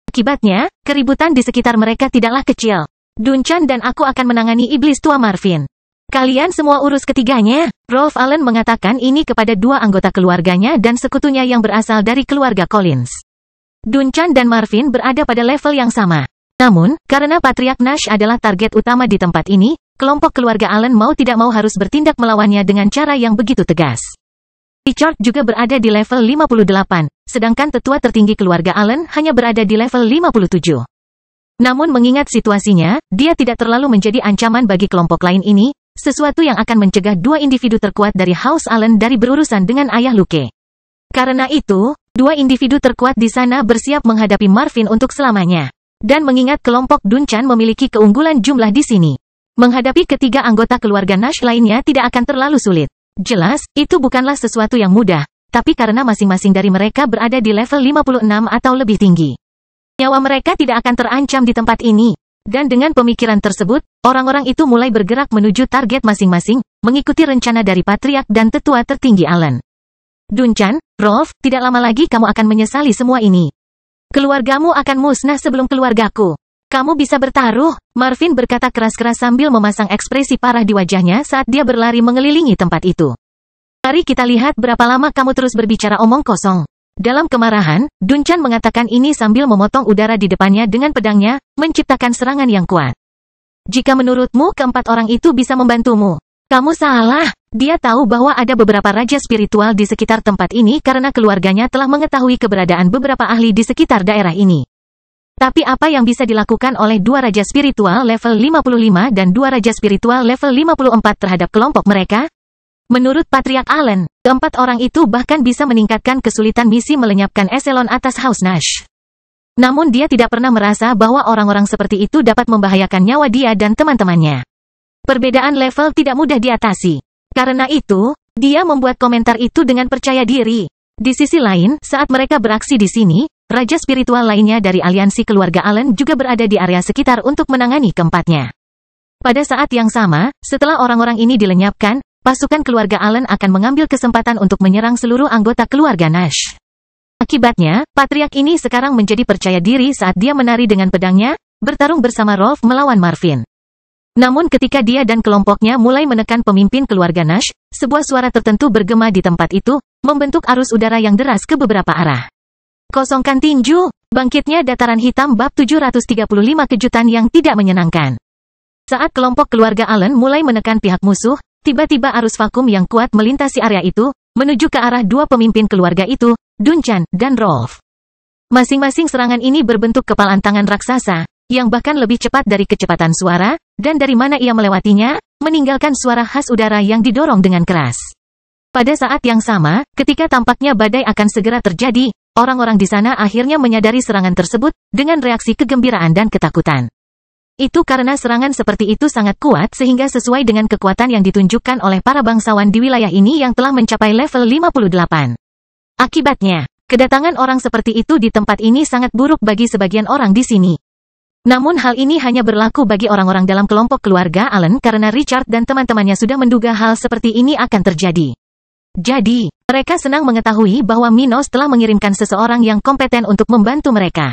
Akibatnya, keributan di sekitar mereka tidaklah kecil. Duncan dan aku akan menangani iblis tua Marvin. Kalian semua urus ketiganya. Rolf Allen mengatakan ini kepada dua anggota keluarganya dan sekutunya yang berasal dari keluarga Collins. Duncan dan Marvin berada pada level yang sama. Namun, karena Patriark Nash adalah target utama di tempat ini, kelompok keluarga Allen mau tidak mau harus bertindak melawannya dengan cara yang begitu tegas. Richard juga berada di level 58, sedangkan tetua tertinggi keluarga Allen hanya berada di level 57. Namun mengingat situasinya, dia tidak terlalu menjadi ancaman bagi kelompok lain ini, sesuatu yang akan mencegah dua individu terkuat dari House Allen dari berurusan dengan ayah Luke. Karena itu, dua individu terkuat di sana bersiap menghadapi Marvin untuk selamanya. Dan mengingat kelompok Duncan memiliki keunggulan jumlah di sini, menghadapi ketiga anggota keluarga Nash lainnya tidak akan terlalu sulit. Jelas, itu bukanlah sesuatu yang mudah, tapi karena masing-masing dari mereka berada di level 56 atau lebih tinggi, nyawa mereka tidak akan terancam di tempat ini. Dan dengan pemikiran tersebut, orang-orang itu mulai bergerak menuju target masing-masing, mengikuti rencana dari Patriark dan tetua tertinggi Allen. Duncan, Rolf, tidak lama lagi kamu akan menyesali semua ini. Keluargamu akan musnah sebelum keluargaku. Kamu bisa bertaruh, Marvin berkata keras-keras sambil memasang ekspresi parah di wajahnya saat dia berlari mengelilingi tempat itu. Mari kita lihat berapa lama kamu terus berbicara omong kosong. Dalam kemarahan, Dunchan mengatakan ini sambil memotong udara di depannya dengan pedangnya, menciptakan serangan yang kuat. Jika menurutmu keempat orang itu bisa membantumu, kamu salah. Dia tahu bahwa ada beberapa raja spiritual di sekitar tempat ini karena keluarganya telah mengetahui keberadaan beberapa ahli di sekitar daerah ini. Tapi apa yang bisa dilakukan oleh dua raja spiritual level 55 dan dua raja spiritual level 54 terhadap kelompok mereka? Menurut Patriark Allen, keempat orang itu bahkan bisa meningkatkan kesulitan misi melenyapkan eselon atas House Nash. Namun dia tidak pernah merasa bahwa orang-orang seperti itu dapat membahayakan nyawa dia dan teman-temannya. Perbedaan level tidak mudah diatasi. Karena itu, dia membuat komentar itu dengan percaya diri. Di sisi lain, saat mereka beraksi di sini, raja spiritual lainnya dari aliansi keluarga Allen juga berada di area sekitar untuk menangani keempatnya. Pada saat yang sama, setelah orang-orang ini dilenyapkan, pasukan keluarga Allen akan mengambil kesempatan untuk menyerang seluruh anggota keluarga Nash. Akibatnya, Patriark ini sekarang menjadi percaya diri saat dia menari dengan pedangnya, bertarung bersama Rolf melawan Marvin. Namun ketika dia dan kelompoknya mulai menekan pemimpin keluarga Nash, sebuah suara tertentu bergema di tempat itu, membentuk arus udara yang deras ke beberapa arah. Kosongkan tinju, bangkitnya dataran hitam bab 735 kejutan yang tidak menyenangkan. Saat kelompok keluarga Allen mulai menekan pihak musuh, tiba-tiba arus vakum yang kuat melintasi area itu, menuju ke arah dua pemimpin keluarga itu, Dunchan dan Rolf. Masing-masing serangan ini berbentuk kepalan tangan raksasa, yang bahkan lebih cepat dari kecepatan suara, dan dari mana ia melewatinya, meninggalkan suara khas udara yang didorong dengan keras. Pada saat yang sama, ketika tampaknya badai akan segera terjadi, orang-orang di sana akhirnya menyadari serangan tersebut, dengan reaksi kegembiraan dan ketakutan. Itu karena serangan seperti itu sangat kuat sehingga sesuai dengan kekuatan yang ditunjukkan oleh para bangsawan di wilayah ini yang telah mencapai level 58. Akibatnya, kedatangan orang seperti itu di tempat ini sangat buruk bagi sebagian orang di sini. Namun hal ini hanya berlaku bagi orang-orang dalam kelompok keluarga Allen karena Richard dan teman-temannya sudah menduga hal seperti ini akan terjadi. Jadi, mereka senang mengetahui bahwa Minos telah mengirimkan seseorang yang kompeten untuk membantu mereka.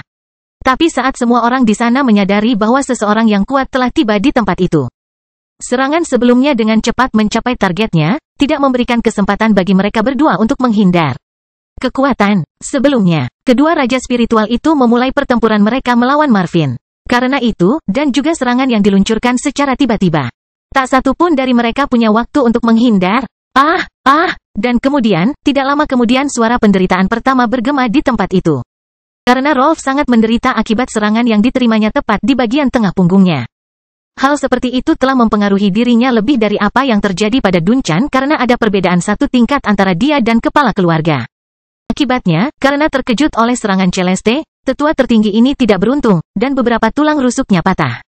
Tapi saat semua orang di sana menyadari bahwa seseorang yang kuat telah tiba di tempat itu, serangan sebelumnya dengan cepat mencapai targetnya, tidak memberikan kesempatan bagi mereka berdua untuk menghindar. Kekuatan. Sebelumnya, kedua raja spiritual itu memulai pertempuran mereka melawan Marvin. Karena itu, dan juga serangan yang diluncurkan secara tiba-tiba. Tak satu pun dari mereka punya waktu untuk menghindar. Dan kemudian, tidak lama kemudian suara penderitaan pertama bergema di tempat itu. Karena Rolf sangat menderita akibat serangan yang diterimanya tepat di bagian tengah punggungnya. Hal seperti itu telah mempengaruhi dirinya lebih dari apa yang terjadi pada Dunchan karena ada perbedaan satu tingkat antara dia dan kepala keluarga. Akibatnya, karena terkejut oleh serangan Celeste, tetua tertinggi ini tidak beruntung, dan beberapa tulang rusuknya patah.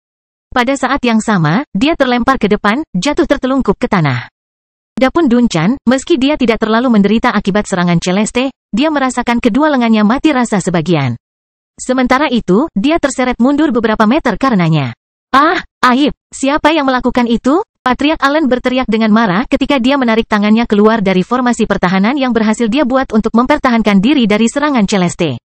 Pada saat yang sama, dia terlempar ke depan, jatuh tertelungkup ke tanah. Adapun Dunchan, meski dia tidak terlalu menderita akibat serangan Celeste, dia merasakan kedua lengannya mati rasa sebagian. Sementara itu, dia terseret mundur beberapa meter karenanya. Aib! Siapa yang melakukan itu? Patriark Allen berteriak dengan marah ketika dia menarik tangannya keluar dari formasi pertahanan yang berhasil dia buat untuk mempertahankan diri dari serangan Celeste.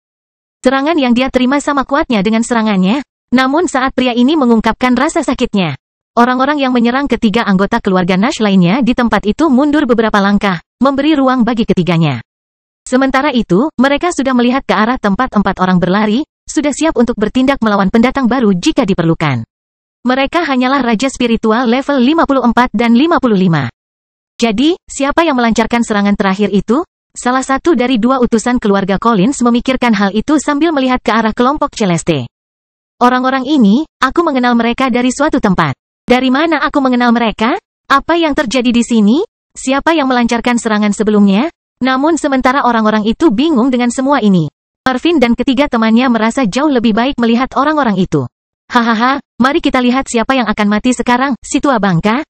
Serangan yang dia terima sama kuatnya dengan serangannya. Namun saat pria ini mengungkapkan rasa sakitnya, orang-orang yang menyerang ketiga anggota keluarga Nash lainnya di tempat itu mundur beberapa langkah, memberi ruang bagi ketiganya. Sementara itu, mereka sudah melihat ke arah tempat empat orang berlari, sudah siap untuk bertindak melawan pendatang baru jika diperlukan. Mereka hanyalah raja spiritual level 54 dan 55. Jadi, siapa yang melancarkan serangan terakhir itu? Salah satu dari dua utusan keluarga Collins memikirkan hal itu sambil melihat ke arah kelompok Celeste. Orang-orang ini, aku mengenal mereka dari suatu tempat. Dari mana aku mengenal mereka? Apa yang terjadi di sini? Siapa yang melancarkan serangan sebelumnya? Namun sementara orang-orang itu bingung dengan semua ini, Marvin dan ketiga temannya merasa jauh lebih baik melihat orang-orang itu. Hahaha, mari kita lihat siapa yang akan mati sekarang, si tua bangka.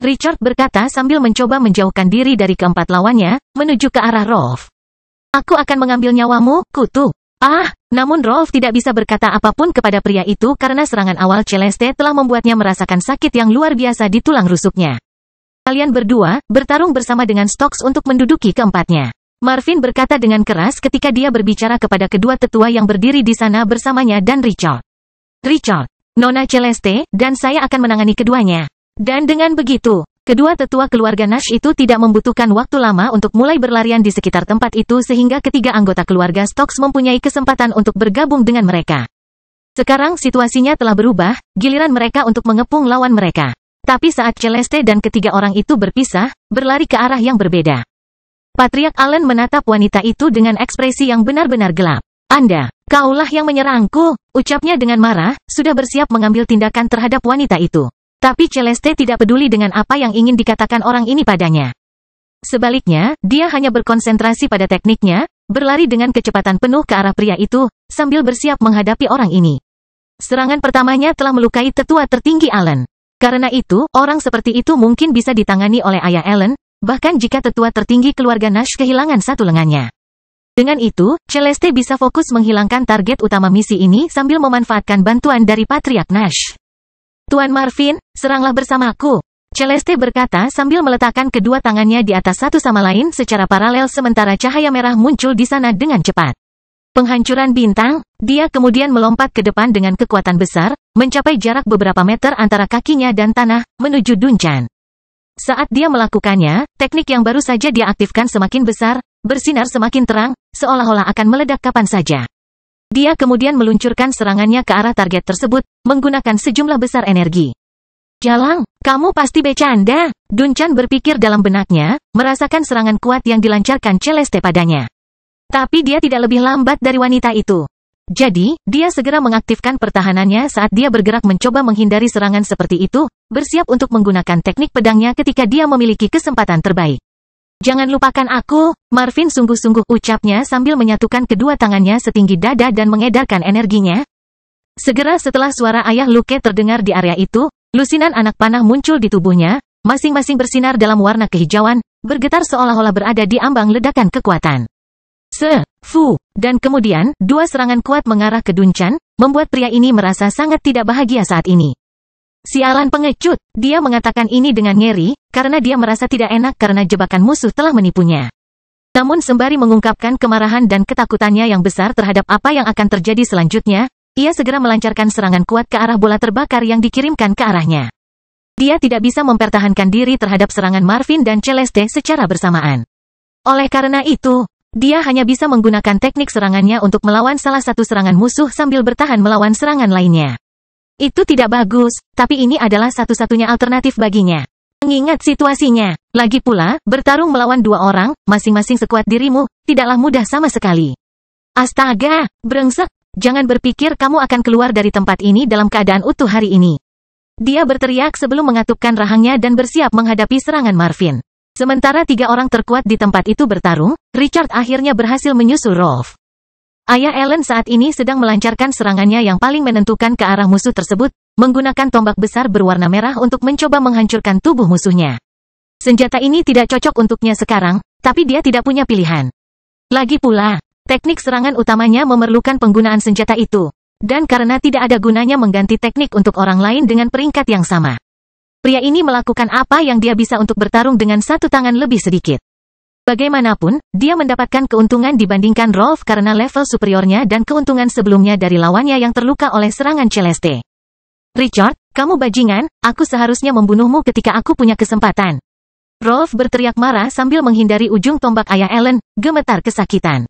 Richard berkata sambil mencoba menjauhkan diri dari keempat lawannya, menuju ke arah Rolf. Aku akan mengambil nyawamu, kutu. Namun Rolf tidak bisa berkata apapun kepada pria itu karena serangan awal Celeste telah membuatnya merasakan sakit yang luar biasa di tulang rusuknya. Kalian berdua, bertarung bersama dengan Stokes untuk menduduki keempatnya. Marvin berkata dengan keras ketika dia berbicara kepada kedua tetua yang berdiri di sana bersamanya dan Richard. Richard, Nona Celeste, dan saya akan menangani keduanya. Dan dengan begitu, Kedua tetua keluarga Nash itu tidak membutuhkan waktu lama untuk mulai berlarian di sekitar tempat itu sehingga ketiga anggota keluarga Stokes mempunyai kesempatan untuk bergabung dengan mereka. Sekarang situasinya telah berubah, giliran mereka untuk mengepung lawan mereka. Tapi saat Celeste dan ketiga orang itu berpisah, berlari ke arah yang berbeda. Patriark Allen menatap wanita itu dengan ekspresi yang benar-benar gelap. Kaulah yang menyerangku, ucapnya dengan marah, sudah bersiap mengambil tindakan terhadap wanita itu. Tapi Celeste tidak peduli dengan apa yang ingin dikatakan orang ini padanya. Sebaliknya, dia hanya berkonsentrasi pada tekniknya, berlari dengan kecepatan penuh ke arah pria itu, sambil bersiap menghadapi orang ini. Serangan pertamanya telah melukai tetua tertinggi Allen. Karena itu, orang seperti itu mungkin bisa ditangani oleh ayah Allen, bahkan jika tetua tertinggi keluarga Nash kehilangan satu lengannya. Dengan itu, Celeste bisa fokus menghilangkan target utama misi ini sambil memanfaatkan bantuan dari Patriark Nash. Tuan Marvin, seranglah bersamaku, Celeste berkata sambil meletakkan kedua tangannya di atas satu sama lain secara paralel sementara cahaya merah muncul di sana dengan cepat. Penghancuran bintang, dia kemudian melompat ke depan dengan kekuatan besar, mencapai jarak beberapa meter antara kakinya dan tanah, menuju Duncan. Saat dia melakukannya, teknik yang baru saja dia aktifkan semakin besar, bersinar semakin terang, seolah-olah akan meledak kapan saja. Dia kemudian meluncurkan serangannya ke arah target tersebut, menggunakan sejumlah besar energi. Jalang, kamu pasti bercanda, Duncan berpikir dalam benaknya, merasakan serangan kuat yang dilancarkan Celeste padanya. Tapi dia tidak lebih lambat dari wanita itu. Jadi, dia segera mengaktifkan pertahanannya saat dia bergerak mencoba menghindari serangan seperti itu, bersiap untuk menggunakan teknik pedangnya ketika dia memiliki kesempatan terbaik. Jangan lupakan aku, Marvin sungguh-sungguh ucapnya sambil menyatukan kedua tangannya setinggi dada dan mengedarkan energinya. Segera setelah suara ayah Luke terdengar di area itu, lusinan anak panah muncul di tubuhnya, masing-masing bersinar dalam warna kehijauan, bergetar seolah-olah berada di ambang ledakan kekuatan. Dan kemudian, dua serangan kuat mengarah ke Duncan, membuat pria ini merasa sangat tidak bahagia saat ini. Sialan pengecut, dia mengatakan ini dengan ngeri, karena dia merasa tidak enak karena jebakan musuh telah menipunya. Namun sembari mengungkapkan kemarahan dan ketakutannya yang besar terhadap apa yang akan terjadi selanjutnya, ia segera melancarkan serangan kuat ke arah bola terbakar yang dikirimkan ke arahnya. Dia tidak bisa mempertahankan diri terhadap serangan Marvin dan Celeste secara bersamaan. Oleh karena itu, dia hanya bisa menggunakan teknik serangannya untuk melawan salah satu serangan musuh sambil bertahan melawan serangan lainnya. Itu tidak bagus, tapi ini adalah satu-satunya alternatif baginya. Mengingat situasinya, lagi pula, bertarung melawan dua orang, masing-masing sekuat dirimu, tidaklah mudah sama sekali. Astaga, brengsek, jangan berpikir kamu akan keluar dari tempat ini dalam keadaan utuh hari ini. Dia berteriak sebelum mengatupkan rahangnya dan bersiap menghadapi serangan Marvin. Sementara tiga orang terkuat di tempat itu bertarung, Richard akhirnya berhasil menyusul Rolf. Ayah Allen saat ini sedang melancarkan serangannya yang paling menentukan ke arah musuh tersebut, menggunakan tombak besar berwarna merah untuk mencoba menghancurkan tubuh musuhnya. Senjata ini tidak cocok untuknya sekarang, tapi dia tidak punya pilihan. Lagi pula, teknik serangan utamanya memerlukan penggunaan senjata itu, dan karena tidak ada gunanya mengganti teknik untuk orang lain dengan peringkat yang sama. Pria ini melakukan apa yang dia bisa untuk bertarung dengan satu tangan lebih sedikit. Bagaimanapun, dia mendapatkan keuntungan dibandingkan Rolf karena level superiornya dan keuntungan sebelumnya dari lawannya yang terluka oleh serangan Celeste. Richard, kamu bajingan, aku seharusnya membunuhmu ketika aku punya kesempatan. Rolf berteriak marah sambil menghindari ujung tombak ayah Allen, gemetar kesakitan.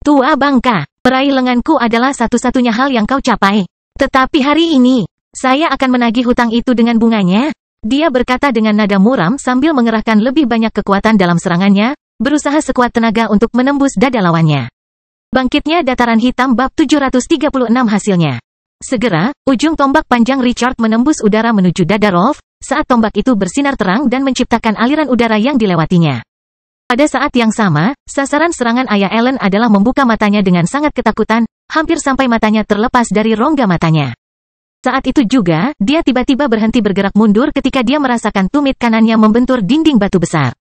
Tua bangka, meraih lenganku adalah satu-satunya hal yang kau capai. Tetapi hari ini, saya akan menagih hutang itu dengan bunganya. Dia berkata dengan nada muram sambil mengerahkan lebih banyak kekuatan dalam serangannya, berusaha sekuat tenaga untuk menembus dada lawannya. Bangkitnya dataran hitam bab 736 hasilnya. Segera, ujung tombak panjang Richard menembus udara menuju dada Rolf, saat tombak itu bersinar terang dan menciptakan aliran udara yang dilewatinya. Pada saat yang sama, sasaran serangan ayah Allen adalah membuka matanya dengan sangat ketakutan, hampir sampai matanya terlepas dari rongga matanya. Saat itu juga, dia tiba-tiba berhenti bergerak mundur ketika dia merasakan tumit kanannya membentur dinding batu besar.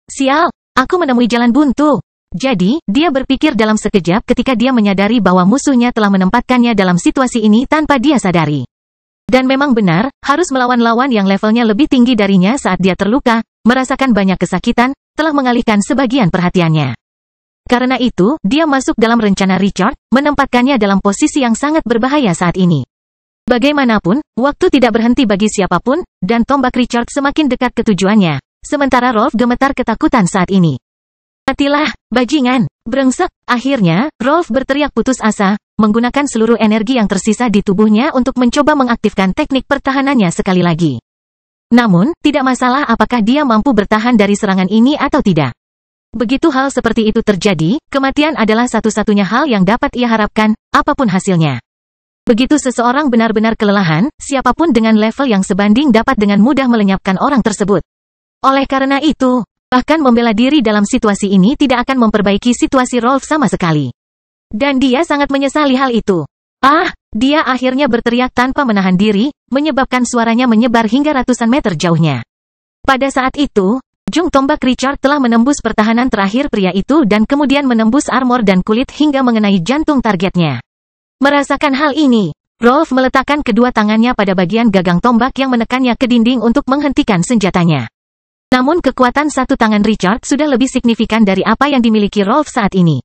Sial! Aku menemui jalan buntu. Jadi, dia berpikir dalam sekejap ketika dia menyadari bahwa musuhnya telah menempatkannya dalam situasi ini tanpa dia sadari. Dan memang benar, harus melawan lawan yang levelnya lebih tinggi darinya saat dia terluka, merasakan banyak kesakitan, telah mengalihkan sebagian perhatiannya. Karena itu, dia masuk dalam rencana Richard, menempatkannya dalam posisi yang sangat berbahaya saat ini. Bagaimanapun, waktu tidak berhenti bagi siapapun, dan tombak Richard semakin dekat ke tujuannya. Sementara Rolf gemetar ketakutan saat ini. Matilah, bajingan, brengsek. Akhirnya, Rolf berteriak putus asa, menggunakan seluruh energi yang tersisa di tubuhnya untuk mencoba mengaktifkan teknik pertahanannya sekali lagi. Namun, tidak masalah apakah dia mampu bertahan dari serangan ini atau tidak. Begitu hal seperti itu terjadi, kematian adalah satu-satunya hal yang dapat ia harapkan, apapun hasilnya. Begitu seseorang benar-benar kelelahan, siapapun dengan level yang sebanding dapat dengan mudah melenyapkan orang tersebut. Oleh karena itu, bahkan membela diri dalam situasi ini tidak akan memperbaiki situasi Rolf sama sekali. Dan dia sangat menyesali hal itu. Dia akhirnya berteriak tanpa menahan diri, menyebabkan suaranya menyebar hingga ratusan meter jauhnya. Pada saat itu, ujung tombak Richard telah menembus pertahanan terakhir pria itu dan kemudian menembus armor dan kulit hingga mengenai jantung targetnya. Merasakan hal ini, Rolf meletakkan kedua tangannya pada bagian gagang tombak yang menekannya ke dinding untuk menghentikan senjatanya. Namun kekuatan satu tangan Richard sudah lebih signifikan dari apa yang dimiliki Rolf saat ini.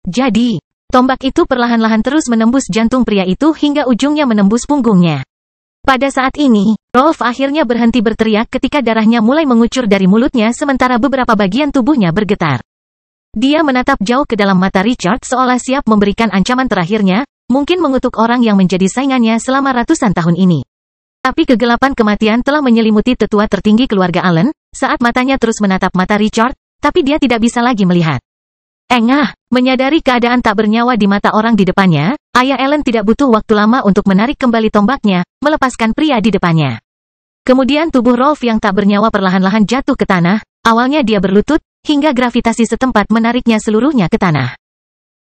Jadi, tombak itu perlahan-lahan terus menembus jantung pria itu hingga ujungnya menembus punggungnya. Pada saat ini, Rolf akhirnya berhenti berteriak ketika darahnya mulai mengucur dari mulutnya sementara beberapa bagian tubuhnya bergetar. Dia menatap jauh ke dalam mata Richard seolah siap memberikan ancaman terakhirnya, mungkin mengutuk orang yang menjadi saingannya selama ratusan tahun ini. Tapi kegelapan kematian telah menyelimuti tetua tertinggi keluarga Allen, saat matanya terus menatap mata Richard, tapi dia tidak bisa lagi melihat. Menyadari keadaan tak bernyawa di mata orang di depannya, ayah Allen tidak butuh waktu lama untuk menarik kembali tombaknya, melepaskan pria di depannya. Kemudian tubuh Rolf yang tak bernyawa perlahan-lahan jatuh ke tanah, awalnya dia berlutut, hingga gravitasi setempat menariknya seluruhnya ke tanah.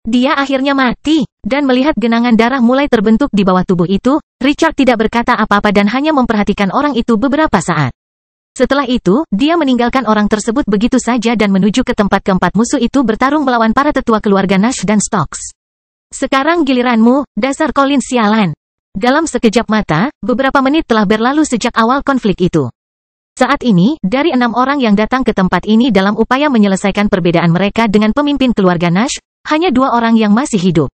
Dia akhirnya mati, dan melihat genangan darah mulai terbentuk di bawah tubuh itu, Richard tidak berkata apa-apa dan hanya memperhatikan orang itu beberapa saat. Setelah itu, dia meninggalkan orang tersebut begitu saja dan menuju ke tempat keempat musuh itu bertarung melawan para tetua keluarga Nash dan Stokes. Sekarang giliranmu, dasar Colin sialan. Dalam sekejap mata, beberapa menit telah berlalu sejak awal konflik itu. Saat ini, dari 6 orang yang datang ke tempat ini dalam upaya menyelesaikan perbedaan mereka dengan pemimpin keluarga Nash, hanya 2 orang yang masih hidup.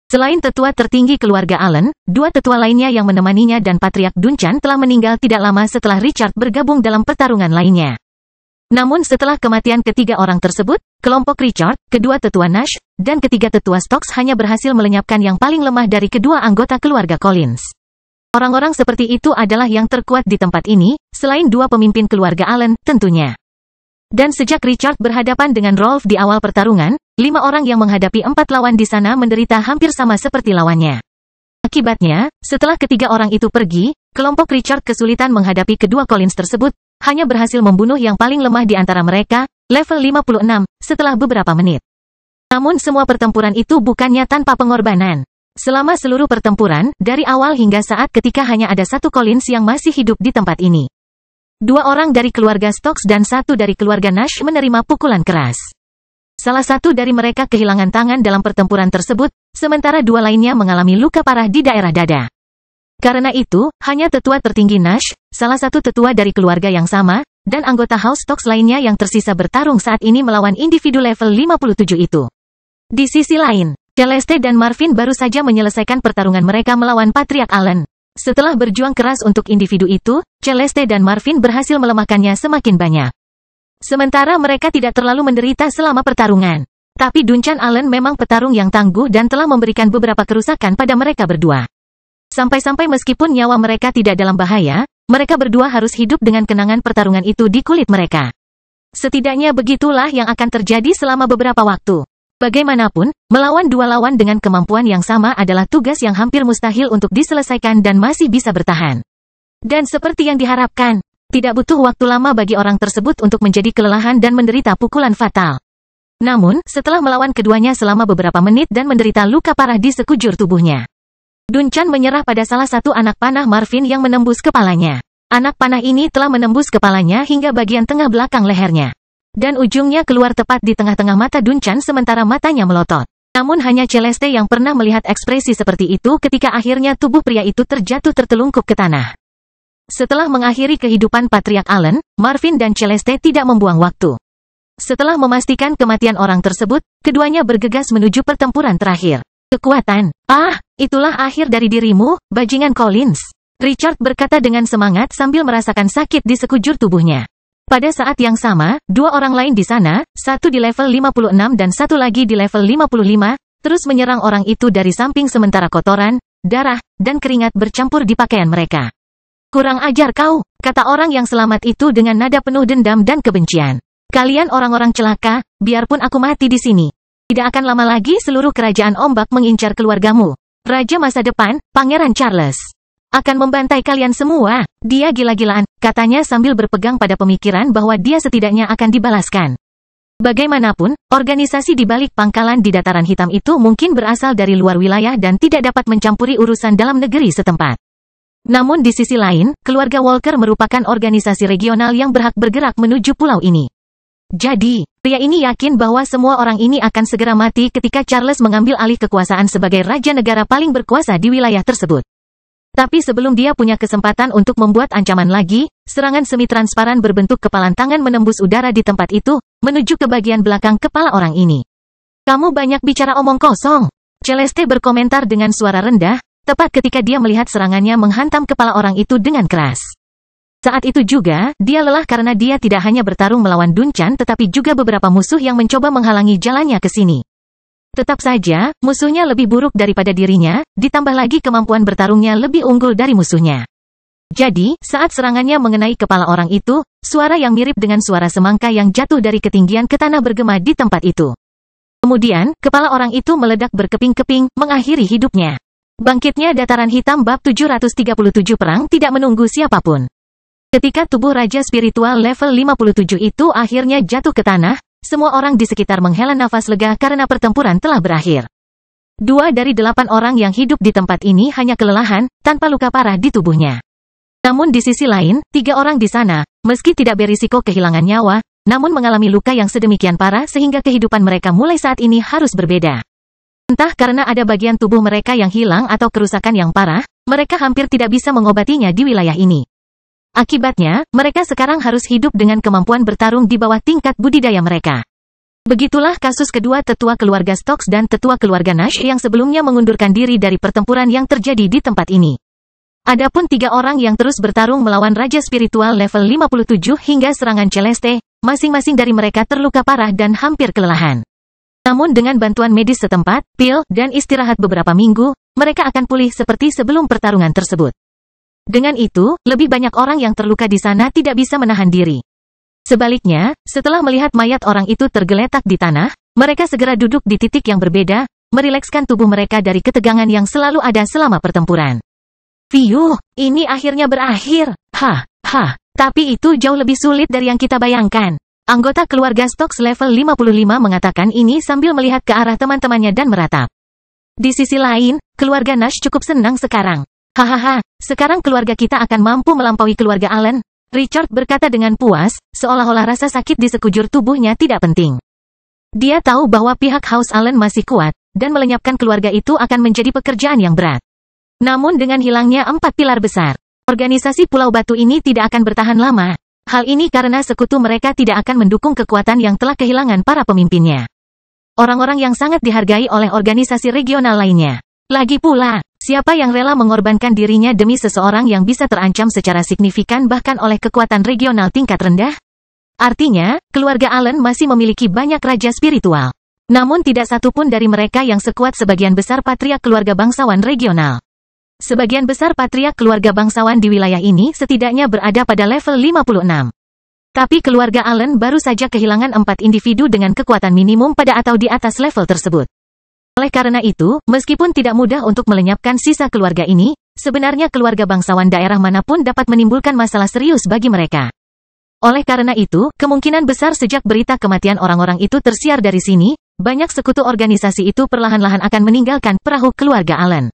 Selain tetua tertinggi keluarga Allen, 2 tetua lainnya yang menemaninya dan Patriark Duncan telah meninggal tidak lama setelah Richard bergabung dalam pertarungan lainnya. Namun setelah kematian ketiga orang tersebut, kelompok Richard, kedua tetua Nash, dan ketiga tetua Stokes hanya berhasil melenyapkan yang paling lemah dari kedua anggota keluarga Collins. Orang-orang seperti itu adalah yang terkuat di tempat ini, selain 2 pemimpin keluarga Allen, tentunya. Dan sejak Richard berhadapan dengan Rolf di awal pertarungan, 5 orang yang menghadapi 4 lawan di sana menderita hampir sama seperti lawannya. Akibatnya, setelah ketiga orang itu pergi, kelompok Richard kesulitan menghadapi kedua Collins tersebut, hanya berhasil membunuh yang paling lemah di antara mereka, level 56, setelah beberapa menit. Namun semua pertempuran itu bukannya tanpa pengorbanan. Selama seluruh pertempuran, dari awal hingga saat ketika hanya ada 1 Collins yang masih hidup di tempat ini. 2 orang dari keluarga Stokes dan 1 dari keluarga Nash menerima pukulan keras. Salah satu dari mereka kehilangan tangan dalam pertempuran tersebut, sementara 2 lainnya mengalami luka parah di daerah dada. Karena itu, hanya tetua tertinggi Nash, salah satu tetua dari keluarga yang sama, dan anggota House Stokes lainnya yang tersisa bertarung saat ini melawan individu level 57 itu. Di sisi lain, Celeste dan Marvin baru saja menyelesaikan pertarungan mereka melawan Patriark Allen. Setelah berjuang keras untuk individu itu, Celeste dan Marvin berhasil melemahkannya semakin banyak. Sementara mereka tidak terlalu menderita selama pertarungan. Tapi Duncan Allen memang petarung yang tangguh dan telah memberikan beberapa kerusakan pada mereka berdua. Sampai-sampai meskipun nyawa mereka tidak dalam bahaya, mereka berdua harus hidup dengan kenangan pertarungan itu di kulit mereka. Setidaknya begitulah yang akan terjadi selama beberapa waktu. Bagaimanapun, melawan 2 lawan dengan kemampuan yang sama adalah tugas yang hampir mustahil untuk diselesaikan dan masih bisa bertahan. Dan seperti yang diharapkan, tidak butuh waktu lama bagi orang tersebut untuk menjadi kelelahan dan menderita pukulan fatal. Namun, setelah melawan keduanya selama beberapa menit dan menderita luka parah di sekujur tubuhnya, Duncan menyerah pada salah satu anak panah Marvin yang menembus kepalanya. Anak panah ini telah menembus kepalanya hingga bagian tengah belakang lehernya. Dan ujungnya keluar tepat di tengah-tengah mata Duncan sementara matanya melotot. Namun hanya Celeste yang pernah melihat ekspresi seperti itu ketika akhirnya tubuh pria itu terjatuh tertelungkup ke tanah. Setelah mengakhiri kehidupan Patriark Allen, Marvin dan Celeste tidak membuang waktu. Setelah memastikan kematian orang tersebut, keduanya bergegas menuju pertempuran terakhir. Kekuatan. Itulah akhir dari dirimu, bajingan Collins. Richard berkata dengan semangat sambil merasakan sakit di sekujur tubuhnya. Pada saat yang sama, dua orang lain di sana, satu di level 56 dan satu lagi di level 55, terus menyerang orang itu dari samping sementara kotoran, darah, dan keringat bercampur di pakaian mereka. Kurang ajar kau, kata orang yang selamat itu dengan nada penuh dendam dan kebencian. Kalian orang-orang celaka, biarpun aku mati di sini. Tidak akan lama lagi seluruh kerajaan ombak mengincar keluargamu. Raja masa depan, Pangeran Charles, akan membantai kalian semua. Dia gila-gilaan, katanya sambil berpegang pada pemikiran bahwa dia setidaknya akan dibalaskan. Bagaimanapun, organisasi di balik pangkalan di dataran hitam itu mungkin berasal dari luar wilayah dan tidak dapat mencampuri urusan dalam negeri setempat. Namun di sisi lain, keluarga Walker merupakan organisasi regional yang berhak bergerak menuju pulau ini. Jadi, pria ini yakin bahwa semua orang ini akan segera mati ketika Charles mengambil alih kekuasaan sebagai raja negara paling berkuasa di wilayah tersebut. Tapi sebelum dia punya kesempatan untuk membuat ancaman lagi, serangan semi-transparan berbentuk kepalan tangan menembus udara di tempat itu, menuju ke bagian belakang kepala orang ini. Kamu banyak bicara omong kosong. Celeste berkomentar dengan suara rendah, tepat ketika dia melihat serangannya menghantam kepala orang itu dengan keras. Saat itu juga, dia lelah karena dia tidak hanya bertarung melawan Duncan tetapi juga beberapa musuh yang mencoba menghalangi jalannya ke sini. Tetap saja, musuhnya lebih buruk daripada dirinya, ditambah lagi kemampuan bertarungnya lebih unggul dari musuhnya. Jadi, saat serangannya mengenai kepala orang itu, suara yang mirip dengan suara semangka yang jatuh dari ketinggian ke tanah bergema di tempat itu. Kemudian, kepala orang itu meledak berkeping-keping, mengakhiri hidupnya. Bangkitnya dataran hitam bab 737 perang tidak menunggu siapapun. Ketika tubuh Raja Spiritual level 57 itu akhirnya jatuh ke tanah, semua orang di sekitar menghela nafas lega karena pertempuran telah berakhir. 2 dari 8 orang yang hidup di tempat ini hanya kelelahan, tanpa luka parah di tubuhnya. Namun di sisi lain, 3 orang di sana, meski tidak berisiko kehilangan nyawa, namun mengalami luka yang sedemikian parah sehingga kehidupan mereka mulai saat ini harus berbeda. Entah karena ada bagian tubuh mereka yang hilang atau kerusakan yang parah, mereka hampir tidak bisa mengobatinya di wilayah ini. Akibatnya, mereka sekarang harus hidup dengan kemampuan bertarung di bawah tingkat budidaya mereka. Begitulah kasus kedua tetua keluarga Stokes dan tetua keluarga Nash yang sebelumnya mengundurkan diri dari pertempuran yang terjadi di tempat ini. Adapun 3 orang yang terus bertarung melawan Raja Spiritual level 57 hingga serangan Celeste, masing-masing dari mereka terluka parah dan hampir kelelahan. Namun dengan bantuan medis setempat, pil, dan istirahat beberapa minggu, mereka akan pulih seperti sebelum pertarungan tersebut. Dengan itu, lebih banyak orang yang terluka di sana tidak bisa menahan diri. Sebaliknya, setelah melihat mayat orang itu tergeletak di tanah, mereka segera duduk di titik yang berbeda, merilekskan tubuh mereka dari ketegangan yang selalu ada selama pertempuran. Fiuh, ini akhirnya berakhir. Tapi itu jauh lebih sulit dari yang kita bayangkan. Anggota keluarga Stokes level 55 mengatakan ini sambil melihat ke arah teman-temannya dan meratap. Di sisi lain, keluarga Nash cukup senang sekarang. Sekarang keluarga kita akan mampu melampaui keluarga Allen. Richard berkata dengan puas, seolah-olah rasa sakit di sekujur tubuhnya tidak penting. Dia tahu bahwa pihak House Allen masih kuat, dan melenyapkan keluarga itu akan menjadi pekerjaan yang berat. Namun dengan hilangnya 4 pilar besar, organisasi Pulau Batu ini tidak akan bertahan lama. Hal ini karena sekutu mereka tidak akan mendukung kekuatan yang telah kehilangan para pemimpinnya. Orang-orang yang sangat dihargai oleh organisasi regional lainnya. Lagi pula, siapa yang rela mengorbankan dirinya demi seseorang yang bisa terancam secara signifikan bahkan oleh kekuatan regional tingkat rendah? Artinya, keluarga Allen masih memiliki banyak raja spiritual. Namun tidak satu pun dari mereka yang sekuat sebagian besar patriark keluarga bangsawan regional. Sebagian besar patriark keluarga bangsawan di wilayah ini setidaknya berada pada level 56. Tapi keluarga Allen baru saja kehilangan 4 individu dengan kekuatan minimum pada atau di atas level tersebut. Oleh karena itu, meskipun tidak mudah untuk melenyapkan sisa keluarga ini, sebenarnya keluarga bangsawan daerah manapun dapat menimbulkan masalah serius bagi mereka. Oleh karena itu, kemungkinan besar sejak berita kematian orang-orang itu tersiar dari sini, banyak sekutu organisasi itu perlahan-lahan akan meninggalkan perahu keluarga Allen.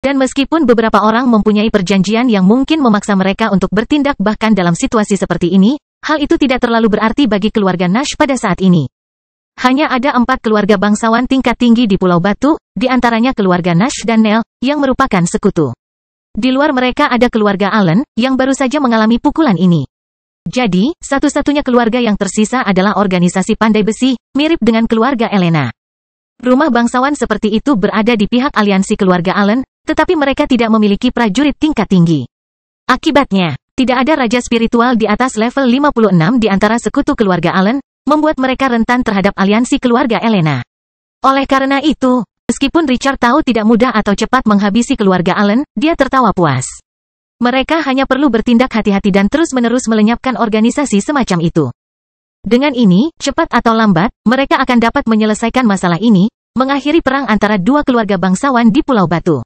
Dan meskipun beberapa orang mempunyai perjanjian yang mungkin memaksa mereka untuk bertindak bahkan dalam situasi seperti ini, hal itu tidak terlalu berarti bagi keluarga Nash pada saat ini. Hanya ada 4 keluarga bangsawan tingkat tinggi di Pulau Batu, di antaranya keluarga Nash dan Nell, yang merupakan sekutu. Di luar mereka ada keluarga Allen, yang baru saja mengalami pukulan ini. Jadi, satu-satunya keluarga yang tersisa adalah organisasi pandai besi, mirip dengan keluarga Elena. Rumah bangsawan seperti itu berada di pihak aliansi keluarga Allen, tetapi mereka tidak memiliki prajurit tingkat tinggi. Akibatnya, tidak ada raja spiritual di atas level 56 di antara sekutu keluarga Allen, membuat mereka rentan terhadap aliansi keluarga Elena. Oleh karena itu, meskipun Richard tahu tidak mudah atau cepat menghabisi keluarga Allen, dia tertawa puas. Mereka hanya perlu bertindak hati-hati dan terus-menerus melenyapkan organisasi semacam itu. Dengan ini, cepat atau lambat, mereka akan dapat menyelesaikan masalah ini, mengakhiri perang antara dua keluarga bangsawan di Pulau Batu.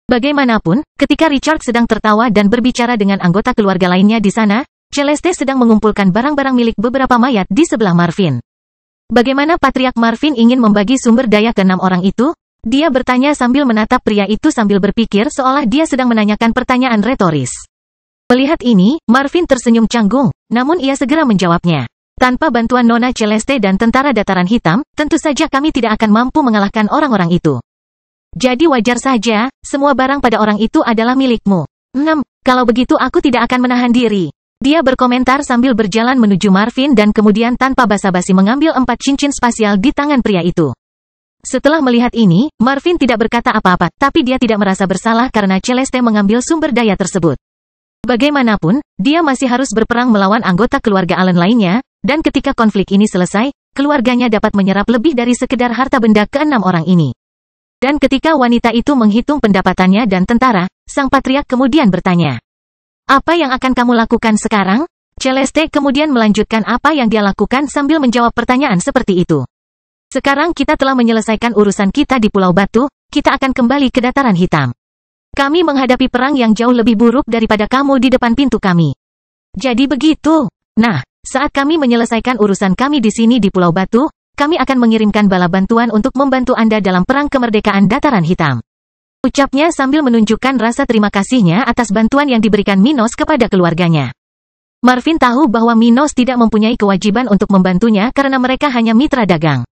Bagaimanapun, ketika Richard sedang tertawa dan berbicara dengan anggota keluarga lainnya di sana, Celeste sedang mengumpulkan barang-barang milik beberapa mayat di sebelah Marvin. Bagaimana Patriark Marvin ingin membagi sumber daya ke 6 orang itu? Dia bertanya sambil menatap pria itu sambil berpikir seolah dia sedang menanyakan pertanyaan retoris. Melihat ini, Marvin tersenyum canggung, namun ia segera menjawabnya. Tanpa bantuan Nona Celeste dan tentara dataran hitam, tentu saja kami tidak akan mampu mengalahkan orang-orang itu. Jadi wajar saja, semua barang pada orang itu adalah milikmu. Kalau begitu aku tidak akan menahan diri. Dia berkomentar sambil berjalan menuju Marvin dan kemudian tanpa basa-basi mengambil 4 cincin spasial di tangan pria itu. Setelah melihat ini, Marvin tidak berkata apa-apa, tapi dia tidak merasa bersalah karena Celeste mengambil sumber daya tersebut. Bagaimanapun, dia masih harus berperang melawan anggota keluarga Allen lainnya, dan ketika konflik ini selesai, keluarganya dapat menyerap lebih dari sekedar harta benda ke-6 orang ini. Dan ketika wanita itu menghitung pendapatannya dan tentara, sang patriark kemudian bertanya, "Apa yang akan kamu lakukan sekarang?" Celeste kemudian melanjutkan apa yang dia lakukan sambil menjawab pertanyaan seperti itu. "Sekarang kita telah menyelesaikan urusan kita di Pulau Batu, kita akan kembali ke dataran hitam. Kami menghadapi perang yang jauh lebih buruk daripada kamu di depan pintu kami. Jadi begitu. Nah, saat kami menyelesaikan urusan kami di sini di Pulau Batu, kami akan mengirimkan bala bantuan untuk membantu Anda dalam perang kemerdekaan dataran hitam." Ucapnya sambil menunjukkan rasa terima kasihnya atas bantuan yang diberikan Minos kepada keluarganya. Marvin tahu bahwa Minos tidak mempunyai kewajiban untuk membantunya karena mereka hanya mitra dagang.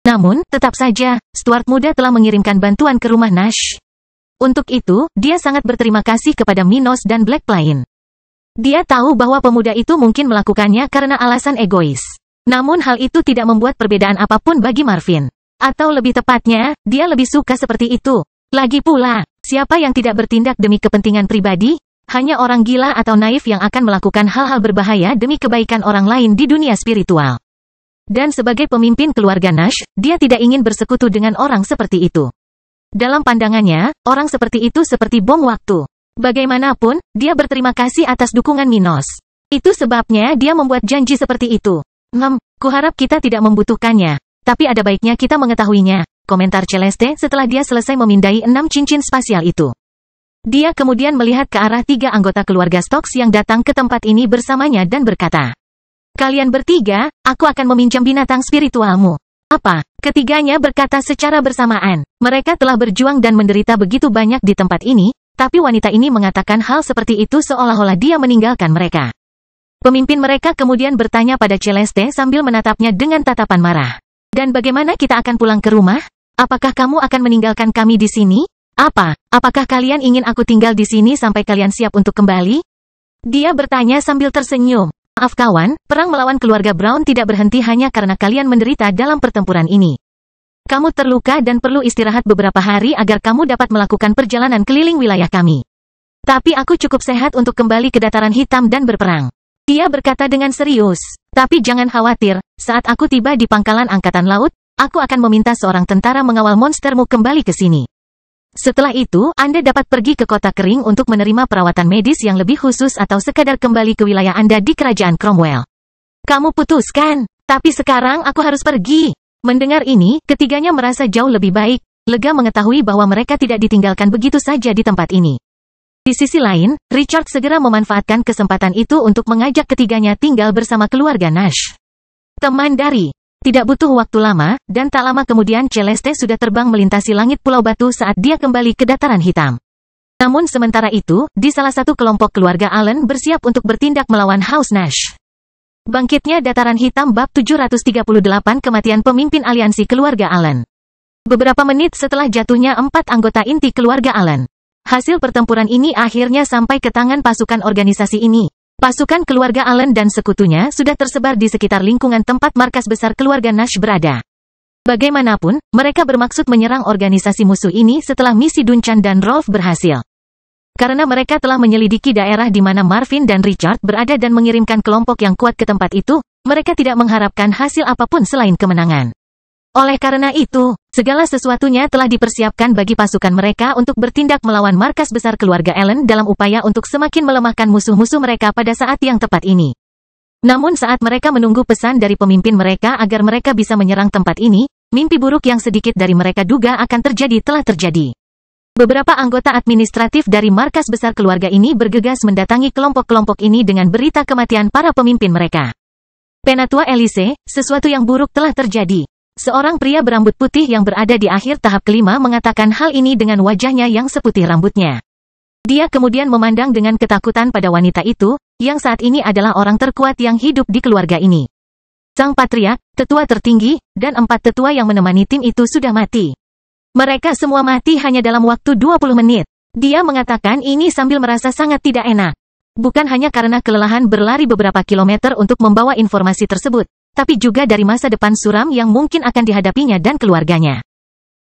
Namun, tetap saja, Stuart muda telah mengirimkan bantuan ke rumah Nash. Untuk itu, dia sangat berterima kasih kepada Minos dan Black Plain. Dia tahu bahwa pemuda itu mungkin melakukannya karena alasan egois. Namun hal itu tidak membuat perbedaan apapun bagi Marvin. Atau lebih tepatnya, dia lebih suka seperti itu. Lagi pula, siapa yang tidak bertindak demi kepentingan pribadi? Hanya orang gila atau naif yang akan melakukan hal-hal berbahaya demi kebaikan orang lain di dunia spiritual. Dan sebagai pemimpin keluarga Nash, dia tidak ingin bersekutu dengan orang seperti itu. Dalam pandangannya, orang seperti itu seperti bom waktu. Bagaimanapun, dia berterima kasih atas dukungan Minos. Itu sebabnya dia membuat janji seperti itu. Kuharap kita tidak membutuhkannya. Tapi ada baiknya kita mengetahuinya, komentar Celeste setelah dia selesai memindai 6 cincin spasial itu. Dia kemudian melihat ke arah 3 anggota keluarga Stokes yang datang ke tempat ini bersamanya dan berkata, "Kalian bertiga, aku akan meminjam binatang spiritualmu." "Apa?" Ketiganya berkata secara bersamaan. Mereka telah berjuang dan menderita begitu banyak di tempat ini, tapi wanita ini mengatakan hal seperti itu seolah-olah dia meninggalkan mereka. Pemimpin mereka kemudian bertanya pada Celeste sambil menatapnya dengan tatapan marah. "Dan bagaimana kita akan pulang ke rumah? Apakah kamu akan meninggalkan kami di sini? Apakah kalian ingin aku tinggal di sini sampai kalian siap untuk kembali?" Dia bertanya sambil tersenyum. "Maaf kawan, perang melawan keluarga Brown tidak berhenti hanya karena kalian menderita dalam pertempuran ini. Kamu terluka dan perlu istirahat beberapa hari agar kamu dapat melakukan perjalanan keliling wilayah kami. Tapi aku cukup sehat untuk kembali ke dataran hitam dan berperang." Dia berkata dengan serius. "Tapi jangan khawatir, saat aku tiba di pangkalan angkatan laut, aku akan meminta seorang tentara mengawal monstermu kembali ke sini. Setelah itu, Anda dapat pergi ke kota kering untuk menerima perawatan medis yang lebih khusus atau sekadar kembali ke wilayah Anda di kerajaan Cromwell. Kamu putuskan, tapi sekarang aku harus pergi." Mendengar ini, ketiganya merasa jauh lebih baik, lega mengetahui bahwa mereka tidak ditinggalkan begitu saja di tempat ini. Di sisi lain, Richard segera memanfaatkan kesempatan itu untuk mengajak ketiganya tinggal bersama keluarga Nash. Teman dari. Tidak butuh waktu lama, dan tak lama kemudian Celeste sudah terbang melintasi langit Pulau Batu saat dia kembali ke dataran hitam. Namun sementara itu, di salah satu kelompok keluarga Allen bersiap untuk bertindak melawan House Nash. Bangkitnya dataran hitam bab 738 kematian pemimpin aliansi keluarga Allen. Beberapa menit setelah jatuhnya 4 anggota inti keluarga Allen. Hasil pertempuran ini akhirnya sampai ke tangan pasukan organisasi ini. Pasukan keluarga Allen dan sekutunya sudah tersebar di sekitar lingkungan tempat markas besar keluarga Nash berada. Bagaimanapun, mereka bermaksud menyerang organisasi musuh ini setelah misi Duncan dan Rolf berhasil. Karena mereka telah menyelidiki daerah di mana Marvin dan Richard berada dan mengirimkan kelompok yang kuat ke tempat itu, mereka tidak mengharapkan hasil apapun selain kemenangan. Oleh karena itu, segala sesuatunya telah dipersiapkan bagi pasukan mereka untuk bertindak melawan markas besar keluarga Allen dalam upaya untuk semakin melemahkan musuh-musuh mereka pada saat yang tepat ini. Namun saat mereka menunggu pesan dari pemimpin mereka agar mereka bisa menyerang tempat ini, mimpi buruk yang sedikit dari mereka duga akan terjadi telah terjadi. Beberapa anggota administratif dari markas besar keluarga ini bergegas mendatangi kelompok-kelompok ini dengan berita kematian para pemimpin mereka. Penatua Elise, sesuatu yang buruk telah terjadi. Seorang pria berambut putih yang berada di akhir tahap kelima mengatakan hal ini dengan wajahnya yang seputih rambutnya. Dia kemudian memandang dengan ketakutan pada wanita itu, yang saat ini adalah orang terkuat yang hidup di keluarga ini. Sang patriark, tetua tertinggi, dan 4 tetua yang menemani tim itu sudah mati. Mereka semua mati hanya dalam waktu 20 menit. Dia mengatakan ini sambil merasa sangat tidak enak. Bukan hanya karena kelelahan berlari beberapa kilometer untuk membawa informasi tersebut, tapi juga dari masa depan suram yang mungkin akan dihadapinya dan keluarganya.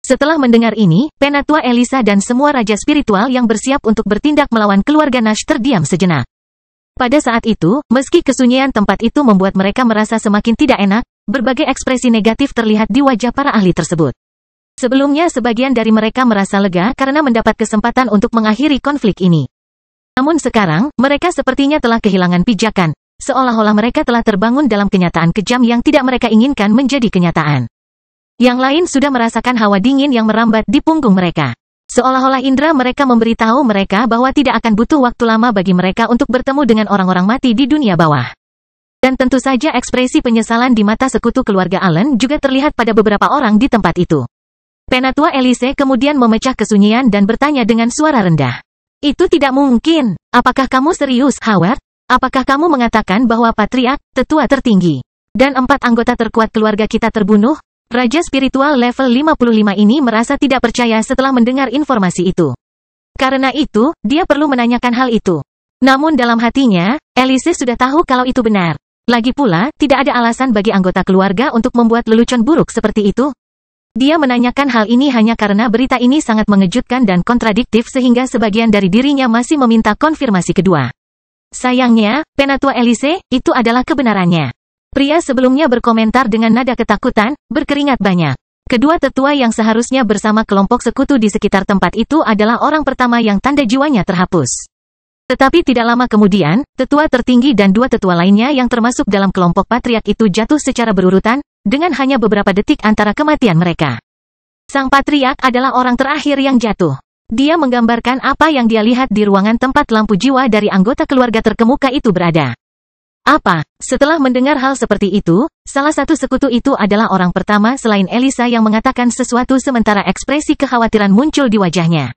Setelah mendengar ini, Penatua Elisa dan semua raja spiritual yang bersiap untuk bertindak melawan keluarga Nash terdiam sejenak. Pada saat itu, meski kesunyian tempat itu membuat mereka merasa semakin tidak enak, berbagai ekspresi negatif terlihat di wajah para ahli tersebut. Sebelumnya sebagian dari mereka merasa lega karena mendapat kesempatan untuk mengakhiri konflik ini. Namun sekarang, mereka sepertinya telah kehilangan pijakan. Seolah-olah mereka telah terbangun dalam kenyataan kejam yang tidak mereka inginkan menjadi kenyataan. Yang lain sudah merasakan hawa dingin yang merambat di punggung mereka. Seolah-olah indera mereka memberitahu mereka bahwa tidak akan butuh waktu lama bagi mereka untuk bertemu dengan orang-orang mati di dunia bawah. Dan tentu saja ekspresi penyesalan di mata sekutu keluarga Allen juga terlihat pada beberapa orang di tempat itu. Penatua Elise kemudian memecah kesunyian dan bertanya dengan suara rendah. Itu tidak mungkin. Apakah kamu serius, Howard? Apakah kamu mengatakan bahwa patriark, tetua tertinggi, dan 4 anggota terkuat keluarga kita terbunuh? Raja spiritual level 55 ini merasa tidak percaya setelah mendengar informasi itu. Karena itu, dia perlu menanyakan hal itu. Namun dalam hatinya, Elise sudah tahu kalau itu benar. Lagi pula, tidak ada alasan bagi anggota keluarga untuk membuat lelucon buruk seperti itu. Dia menanyakan hal ini hanya karena berita ini sangat mengejutkan dan kontradiktif sehingga sebagian dari dirinya masih meminta konfirmasi kedua. Sayangnya, Penatua Elise, itu adalah kebenarannya. Pria sebelumnya berkomentar dengan nada ketakutan, berkeringat banyak. Kedua tetua yang seharusnya bersama kelompok sekutu di sekitar tempat itu adalah orang pertama yang tanda jiwanya terhapus. Tetapi tidak lama kemudian, tetua tertinggi dan 2 tetua lainnya yang termasuk dalam kelompok patriark itu jatuh secara berurutan, dengan hanya beberapa detik antara kematian mereka. Sang patriark adalah orang terakhir yang jatuh. Dia menggambarkan apa yang dia lihat di ruangan tempat lampu jiwa dari anggota keluarga terkemuka itu berada. Apa? Setelah mendengar hal seperti itu, salah satu sekutu itu adalah orang pertama selain Elisa yang mengatakan sesuatu sementara ekspresi kekhawatiran muncul di wajahnya.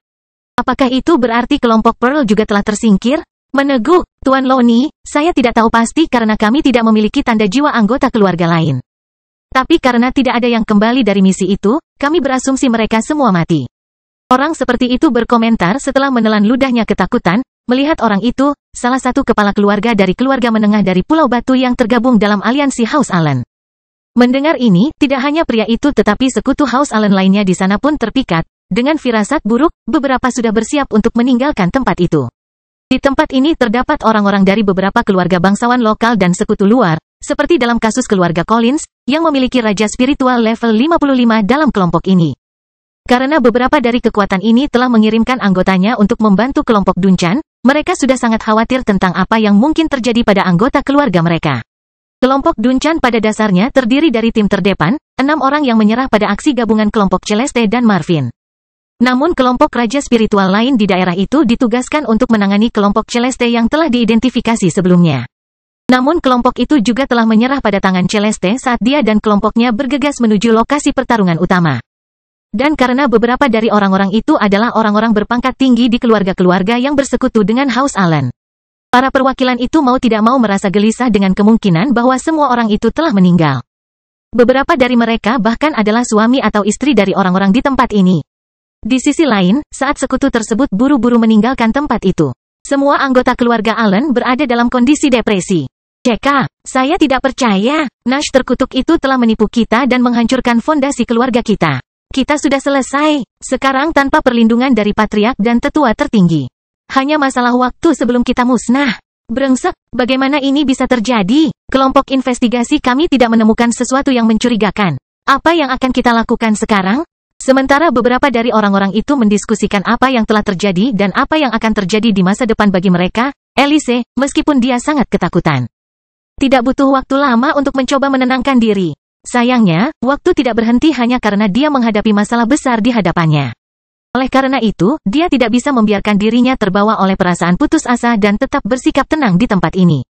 Apakah itu berarti kelompok Pearl juga telah tersingkir? Meneguk, Tuan Lonnie, saya tidak tahu pasti karena kami tidak memiliki tanda jiwa anggota keluarga lain. Tapi karena tidak ada yang kembali dari misi itu, kami berasumsi mereka semua mati. Orang seperti itu berkomentar setelah menelan ludahnya ketakutan, melihat orang itu, salah satu kepala keluarga dari keluarga menengah dari Pulau Batu yang tergabung dalam aliansi House Allen. Mendengar ini, tidak hanya pria itu tetapi sekutu House Allen lainnya di sana pun terpikat. Dengan firasat buruk, beberapa sudah bersiap untuk meninggalkan tempat itu. Di tempat ini terdapat orang-orang dari beberapa keluarga bangsawan lokal dan sekutu luar, seperti dalam kasus keluarga Collins, yang memiliki raja spiritual level 55 dalam kelompok ini. Karena beberapa dari kekuatan ini telah mengirimkan anggotanya untuk membantu kelompok Duncan, mereka sudah sangat khawatir tentang apa yang mungkin terjadi pada anggota keluarga mereka. Kelompok Duncan pada dasarnya terdiri dari tim terdepan, 6 orang yang menyerah pada aksi gabungan kelompok Celeste dan Marvin. Namun kelompok raja spiritual lain di daerah itu ditugaskan untuk menangani kelompok Celeste yang telah diidentifikasi sebelumnya. Namun kelompok itu juga telah menyerah pada tangan Celeste saat dia dan kelompoknya bergegas menuju lokasi pertarungan utama. Dan karena beberapa dari orang-orang itu adalah orang-orang berpangkat tinggi di keluarga-keluarga yang bersekutu dengan House Allen. Para perwakilan itu mau tidak mau merasa gelisah dengan kemungkinan bahwa semua orang itu telah meninggal. Beberapa dari mereka bahkan adalah suami atau istri dari orang-orang di tempat ini. Di sisi lain, saat sekutu tersebut buru-buru meninggalkan tempat itu, semua anggota keluarga Allen berada dalam kondisi depresi. Jeka, saya tidak percaya. Nash terkutuk itu telah menipu kita dan menghancurkan fondasi keluarga kita. Kita sudah selesai. Sekarang tanpa perlindungan dari patriark dan tetua tertinggi. Hanya masalah waktu sebelum kita musnah. Brengsek, bagaimana ini bisa terjadi? Kelompok investigasi kami tidak menemukan sesuatu yang mencurigakan. Apa yang akan kita lakukan sekarang? Sementara beberapa dari orang-orang itu mendiskusikan apa yang telah terjadi dan apa yang akan terjadi di masa depan bagi mereka, Elise, meskipun dia sangat ketakutan, tidak butuh waktu lama untuk mencoba menenangkan diri. Sayangnya, waktu tidak berhenti hanya karena dia menghadapi masalah besar di hadapannya. Oleh karena itu, dia tidak bisa membiarkan dirinya terbawa oleh perasaan putus asa dan tetap bersikap tenang di tempat ini.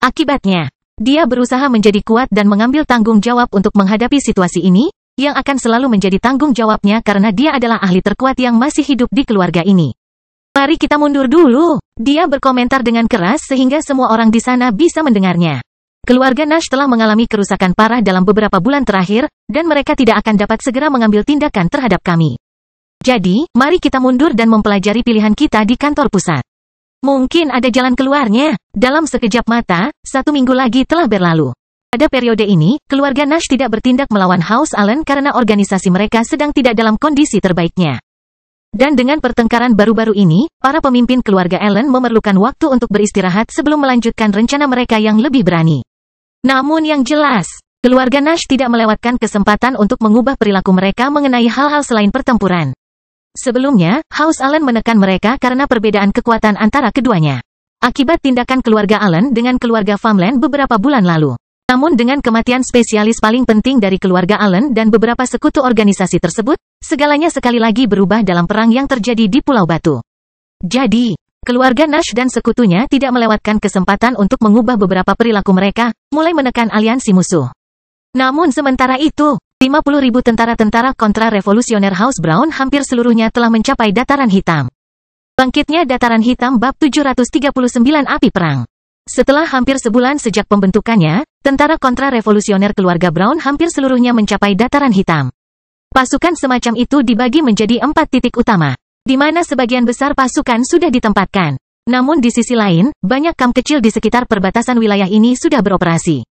Akibatnya, dia berusaha menjadi kuat dan mengambil tanggung jawab untuk menghadapi situasi ini, yang akan selalu menjadi tanggung jawabnya karena dia adalah ahli terkuat yang masih hidup di keluarga ini. Mari kita mundur dulu. Dia berkomentar dengan keras sehingga semua orang di sana bisa mendengarnya. Keluarga Nash telah mengalami kerusakan parah dalam beberapa bulan terakhir, dan mereka tidak akan dapat segera mengambil tindakan terhadap kami. Jadi, mari kita mundur dan mempelajari pilihan kita di kantor pusat. Mungkin ada jalan keluarnya. Dalam sekejap mata, 1 minggu lagi telah berlalu. Pada periode ini, keluarga Nash tidak bertindak melawan House Allen karena organisasi mereka sedang tidak dalam kondisi terbaiknya. Dan dengan pertengkaran baru-baru ini, para pemimpin keluarga Allen memerlukan waktu untuk beristirahat sebelum melanjutkan rencana mereka yang lebih berani. Namun yang jelas, keluarga Nash tidak melewatkan kesempatan untuk mengubah perilaku mereka mengenai hal-hal selain pertempuran. Sebelumnya, House Allen menekan mereka karena perbedaan kekuatan antara keduanya. Akibat tindakan keluarga Allen dengan keluarga Farmland beberapa bulan lalu. Namun dengan kematian spesialis paling penting dari keluarga Allen dan beberapa sekutu organisasi tersebut, segalanya sekali lagi berubah dalam perang yang terjadi di Pulau Batu. Jadi, keluarga Nash dan sekutunya tidak melewatkan kesempatan untuk mengubah beberapa perilaku mereka, mulai menekan aliansi musuh. Namun sementara itu, 50.000 tentara-tentara kontra-revolusioner House Brown hampir seluruhnya telah mencapai Dataran Hitam. Bangkitnya Dataran Hitam bab 739 Api Perang. Setelah hampir sebulan sejak pembentukannya, tentara kontra-revolusioner keluarga Brown hampir seluruhnya mencapai Dataran Hitam. Pasukan semacam itu dibagi menjadi 4 titik utama, di mana sebagian besar pasukan sudah ditempatkan. Namun di sisi lain, banyak kamp kecil di sekitar perbatasan wilayah ini sudah beroperasi.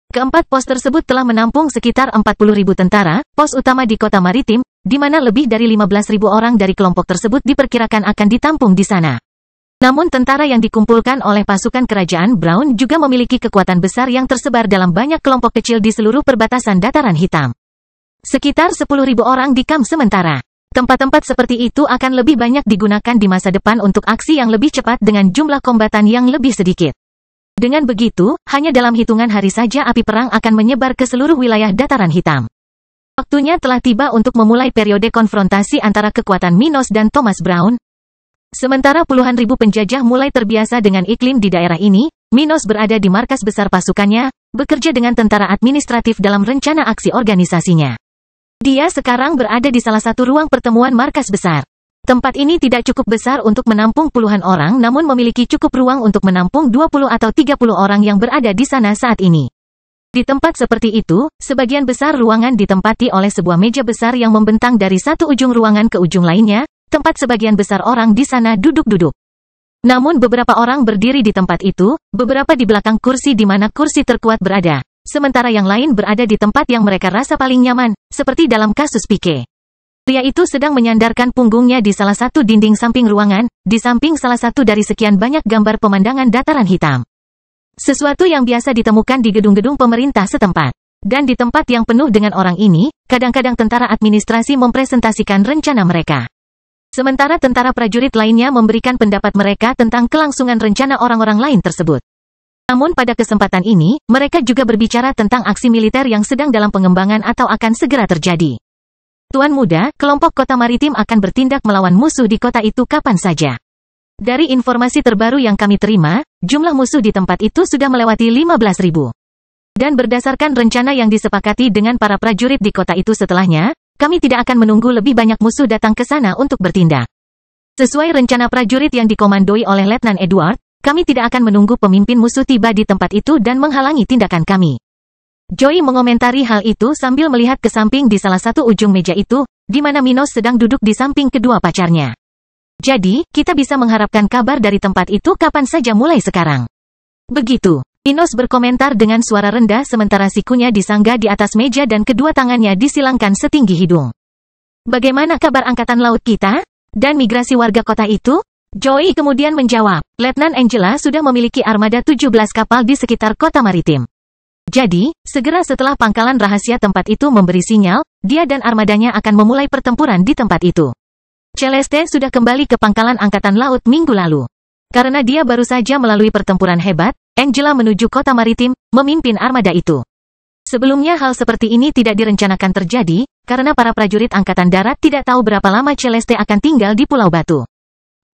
Keempat pos tersebut telah menampung sekitar 40.000 tentara, pos utama di kota maritim, di mana lebih dari 15.000 orang dari kelompok tersebut diperkirakan akan ditampung di sana. Namun tentara yang dikumpulkan oleh pasukan kerajaan Brown juga memiliki kekuatan besar yang tersebar dalam banyak kelompok kecil di seluruh perbatasan Dataran Hitam. Sekitar 10.000 orang di kamp sementara. Tempat-tempat seperti itu akan lebih banyak digunakan di masa depan untuk aksi yang lebih cepat dengan jumlah kombatan yang lebih sedikit. Dengan begitu, hanya dalam hitungan hari saja api perang akan menyebar ke seluruh wilayah Dataran Hitam. Waktunya telah tiba untuk memulai periode konfrontasi antara kekuatan Minos dan Thomas Brown. Sementara puluhan ribu penjajah mulai terbiasa dengan iklim di daerah ini, Minos berada di markas besar pasukannya, bekerja dengan tentara administratif dalam rencana aksi organisasinya. Dia sekarang berada di salah satu ruang pertemuan markas besar. Tempat ini tidak cukup besar untuk menampung puluhan orang namun memiliki cukup ruang untuk menampung 20 atau 30 orang yang berada di sana saat ini. Di tempat seperti itu, sebagian besar ruangan ditempati oleh sebuah meja besar yang membentang dari satu ujung ruangan ke ujung lainnya, tempat sebagian besar orang di sana duduk-duduk. Namun beberapa orang berdiri di tempat itu, beberapa di belakang kursi di mana kursi terkuat berada, sementara yang lain berada di tempat yang mereka rasa paling nyaman, seperti dalam kasus Pique. Pria itu sedang menyandarkan punggungnya di salah satu dinding samping ruangan, di samping salah satu dari sekian banyak gambar pemandangan Dataran Hitam. Sesuatu yang biasa ditemukan di gedung-gedung pemerintah setempat. Dan di tempat yang penuh dengan orang ini, kadang-kadang tentara administrasi mempresentasikan rencana mereka. Sementara tentara prajurit lainnya memberikan pendapat mereka tentang kelangsungan rencana orang-orang lain tersebut. Namun pada kesempatan ini, mereka juga berbicara tentang aksi militer yang sedang dalam pengembangan atau akan segera terjadi. Tuan Muda, kelompok kota maritim akan bertindak melawan musuh di kota itu kapan saja. Dari informasi terbaru yang kami terima, jumlah musuh di tempat itu sudah melewati 15.000. Dan berdasarkan rencana yang disepakati dengan para prajurit di kota itu setelahnya, kami tidak akan menunggu lebih banyak musuh datang ke sana untuk bertindak. Sesuai rencana prajurit yang dikomandoi oleh Letnan Edward, kami tidak akan menunggu pemimpin musuh tiba di tempat itu dan menghalangi tindakan kami. Joy mengomentari hal itu sambil melihat ke samping di salah satu ujung meja itu, di mana Minos sedang duduk di samping kedua pacarnya. Jadi, kita bisa mengharapkan kabar dari tempat itu kapan saja mulai sekarang. Begitu. Minos berkomentar dengan suara rendah sementara sikunya disanggah di atas meja dan kedua tangannya disilangkan setinggi hidung. Bagaimana kabar angkatan laut kita? Dan migrasi warga kota itu? Joey kemudian menjawab, Letnan Angela sudah memiliki armada 17 kapal di sekitar kota maritim. Jadi, segera setelah pangkalan rahasia tempat itu memberi sinyal, dia dan armadanya akan memulai pertempuran di tempat itu. Celeste sudah kembali ke pangkalan angkatan laut minggu lalu. Karena dia baru saja melalui pertempuran hebat, Angela menuju kota maritim, memimpin armada itu. Sebelumnya hal seperti ini tidak direncanakan terjadi, karena para prajurit angkatan darat tidak tahu berapa lama Celeste akan tinggal di Pulau Batu.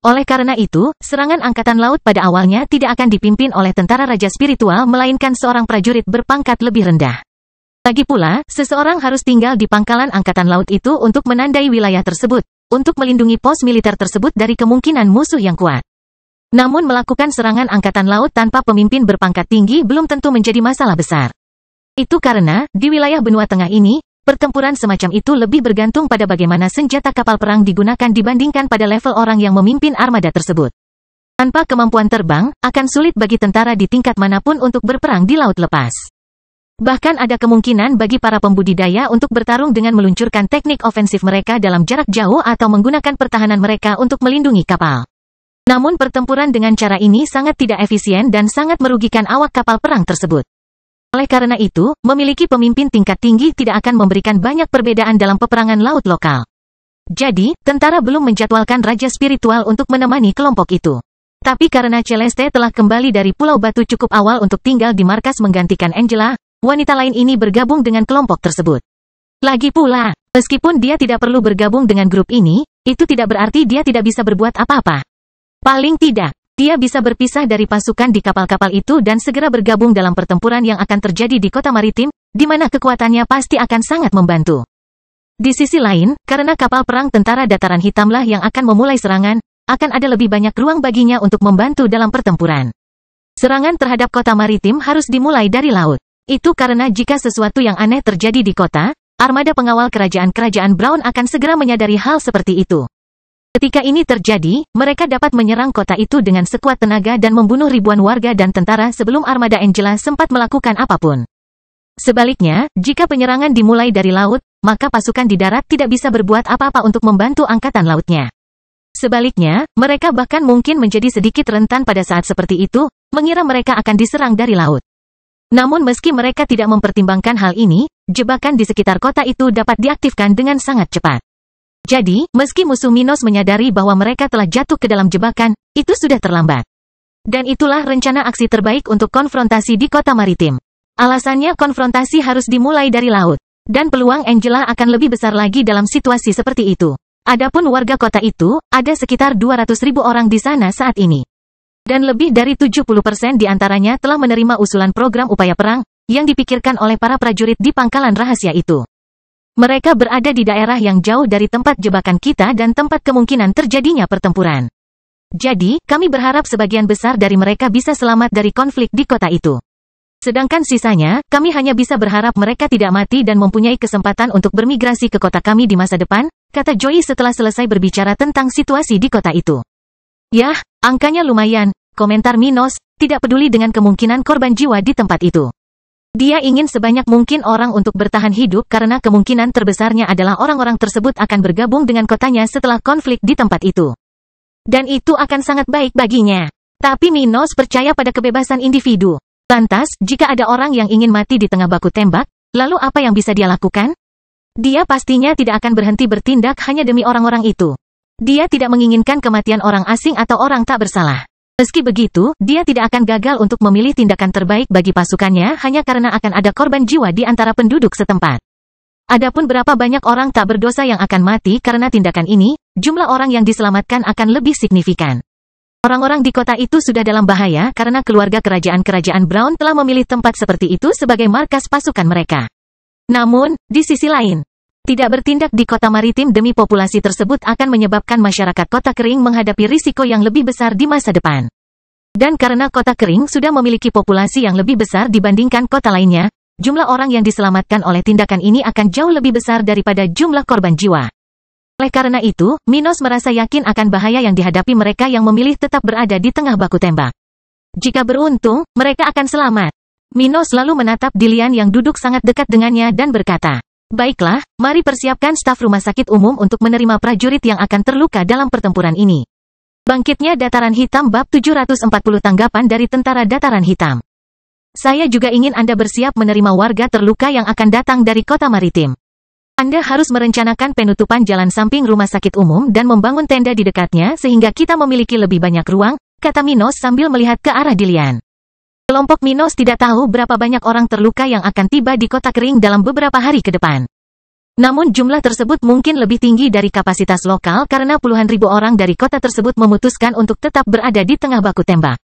Oleh karena itu, serangan angkatan laut pada awalnya tidak akan dipimpin oleh tentara raja spiritual melainkan seorang prajurit berpangkat lebih rendah. Lagi pula, seseorang harus tinggal di pangkalan angkatan laut itu untuk menandai wilayah tersebut, untuk melindungi pos militer tersebut dari kemungkinan musuh yang kuat. Namun melakukan serangan angkatan laut tanpa pemimpin berpangkat tinggi belum tentu menjadi masalah besar. Itu karena, di wilayah benua tengah ini, pertempuran semacam itu lebih bergantung pada bagaimana senjata kapal perang digunakan dibandingkan pada level orang yang memimpin armada tersebut. Tanpa kemampuan terbang, akan sulit bagi tentara di tingkat manapun untuk berperang di laut lepas. Bahkan ada kemungkinan bagi para pembudidaya untuk bertarung dengan meluncurkan teknik ofensif mereka dalam jarak jauh atau menggunakan pertahanan mereka untuk melindungi kapal. Namun pertempuran dengan cara ini sangat tidak efisien dan sangat merugikan awak kapal perang tersebut. Oleh karena itu, memiliki pemimpin tingkat tinggi tidak akan memberikan banyak perbedaan dalam peperangan laut lokal. Jadi, tentara belum menjadwalkan raja spiritual untuk menemani kelompok itu. Tapi karena Celeste telah kembali dari Pulau Batu cukup awal untuk tinggal di markas menggantikan Angela, wanita lain ini bergabung dengan kelompok tersebut. Lagi pula, meskipun dia tidak perlu bergabung dengan grup ini, itu tidak berarti dia tidak bisa berbuat apa-apa. Paling tidak, dia bisa berpisah dari pasukan di kapal-kapal itu dan segera bergabung dalam pertempuran yang akan terjadi di kota maritim, di mana kekuatannya pasti akan sangat membantu. Di sisi lain, karena kapal perang tentara dataran hitamlah yang akan memulai serangan, akan ada lebih banyak ruang baginya untuk membantu dalam pertempuran. Serangan terhadap kota maritim harus dimulai dari laut. Itu karena jika sesuatu yang aneh terjadi di kota, armada pengawal kerajaan-kerajaan Brown akan segera menyadari hal seperti itu. Ketika ini terjadi, mereka dapat menyerang kota itu dengan sekuat tenaga dan membunuh ribuan warga dan tentara sebelum armada Angela sempat melakukan apapun. Sebaliknya, jika penyerangan dimulai dari laut, maka pasukan di darat tidak bisa berbuat apa-apa untuk membantu angkatan lautnya. Sebaliknya, mereka bahkan mungkin menjadi sedikit rentan pada saat seperti itu, mengira mereka akan diserang dari laut. Namun meski mereka tidak mempertimbangkan hal ini, jebakan di sekitar kota itu dapat diaktifkan dengan sangat cepat. Jadi, meski musuh Minos menyadari bahwa mereka telah jatuh ke dalam jebakan, itu sudah terlambat. Dan itulah rencana aksi terbaik untuk konfrontasi di kota maritim. Alasannya konfrontasi harus dimulai dari laut. Dan peluang Angela akan lebih besar lagi dalam situasi seperti itu. Adapun warga kota itu, ada sekitar 200.000 orang di sana saat ini. Dan lebih dari 70% di antaranya telah menerima usulan program upaya perang, yang dipikirkan oleh para prajurit di pangkalan rahasia itu. Mereka berada di daerah yang jauh dari tempat jebakan kita dan tempat kemungkinan terjadinya pertempuran. Jadi, kami berharap sebagian besar dari mereka bisa selamat dari konflik di kota itu. Sedangkan sisanya, kami hanya bisa berharap mereka tidak mati dan mempunyai kesempatan untuk bermigrasi ke kota kami di masa depan, kata Joey setelah selesai berbicara tentang situasi di kota itu. Yah, angkanya lumayan, komentar Minos, tidak peduli dengan kemungkinan korban jiwa di tempat itu. Dia ingin sebanyak mungkin orang untuk bertahan hidup karena kemungkinan terbesarnya adalah orang-orang tersebut akan bergabung dengan kotanya setelah konflik di tempat itu. Dan itu akan sangat baik baginya. Tapi Minos percaya pada kebebasan individu. Lantas, jika ada orang yang ingin mati di tengah baku tembak, lalu apa yang bisa dia lakukan? Dia pastinya tidak akan berhenti bertindak hanya demi orang-orang itu. Dia tidak menginginkan kematian orang asing atau orang tak bersalah. Meski begitu, dia tidak akan gagal untuk memilih tindakan terbaik bagi pasukannya hanya karena akan ada korban jiwa di antara penduduk setempat. Adapun berapa banyak orang tak berdosa yang akan mati karena tindakan ini, jumlah orang yang diselamatkan akan lebih signifikan. Orang-orang di kota itu sudah dalam bahaya karena keluarga kerajaan-kerajaan Brown telah memilih tempat seperti itu sebagai markas pasukan mereka. Namun, di sisi lain, tidak bertindak di kota maritim demi populasi tersebut akan menyebabkan masyarakat kota kering menghadapi risiko yang lebih besar di masa depan. Dan karena kota kering sudah memiliki populasi yang lebih besar dibandingkan kota lainnya, jumlah orang yang diselamatkan oleh tindakan ini akan jauh lebih besar daripada jumlah korban jiwa. Oleh karena itu, Minos merasa yakin akan bahaya yang dihadapi mereka yang memilih tetap berada di tengah baku tembak. Jika beruntung, mereka akan selamat. Minos lalu menatap Dilian yang duduk sangat dekat dengannya dan berkata, "Baiklah, mari persiapkan staf rumah sakit umum untuk menerima prajurit yang akan terluka dalam pertempuran ini." Bangkitnya Dataran Hitam bab 740 tanggapan dari tentara Dataran Hitam. Saya juga ingin Anda bersiap menerima warga terluka yang akan datang dari kota maritim. Anda harus merencanakan penutupan jalan samping rumah sakit umum dan membangun tenda di dekatnya sehingga kita memiliki lebih banyak ruang, kata Minos sambil melihat ke arah Dilian. Kelompok Minos tidak tahu berapa banyak orang terluka yang akan tiba di kota kering dalam beberapa hari ke depan. Namun jumlah tersebut mungkin lebih tinggi dari kapasitas lokal karena puluhan ribu orang dari kota tersebut memutuskan untuk tetap berada di tengah baku tembak.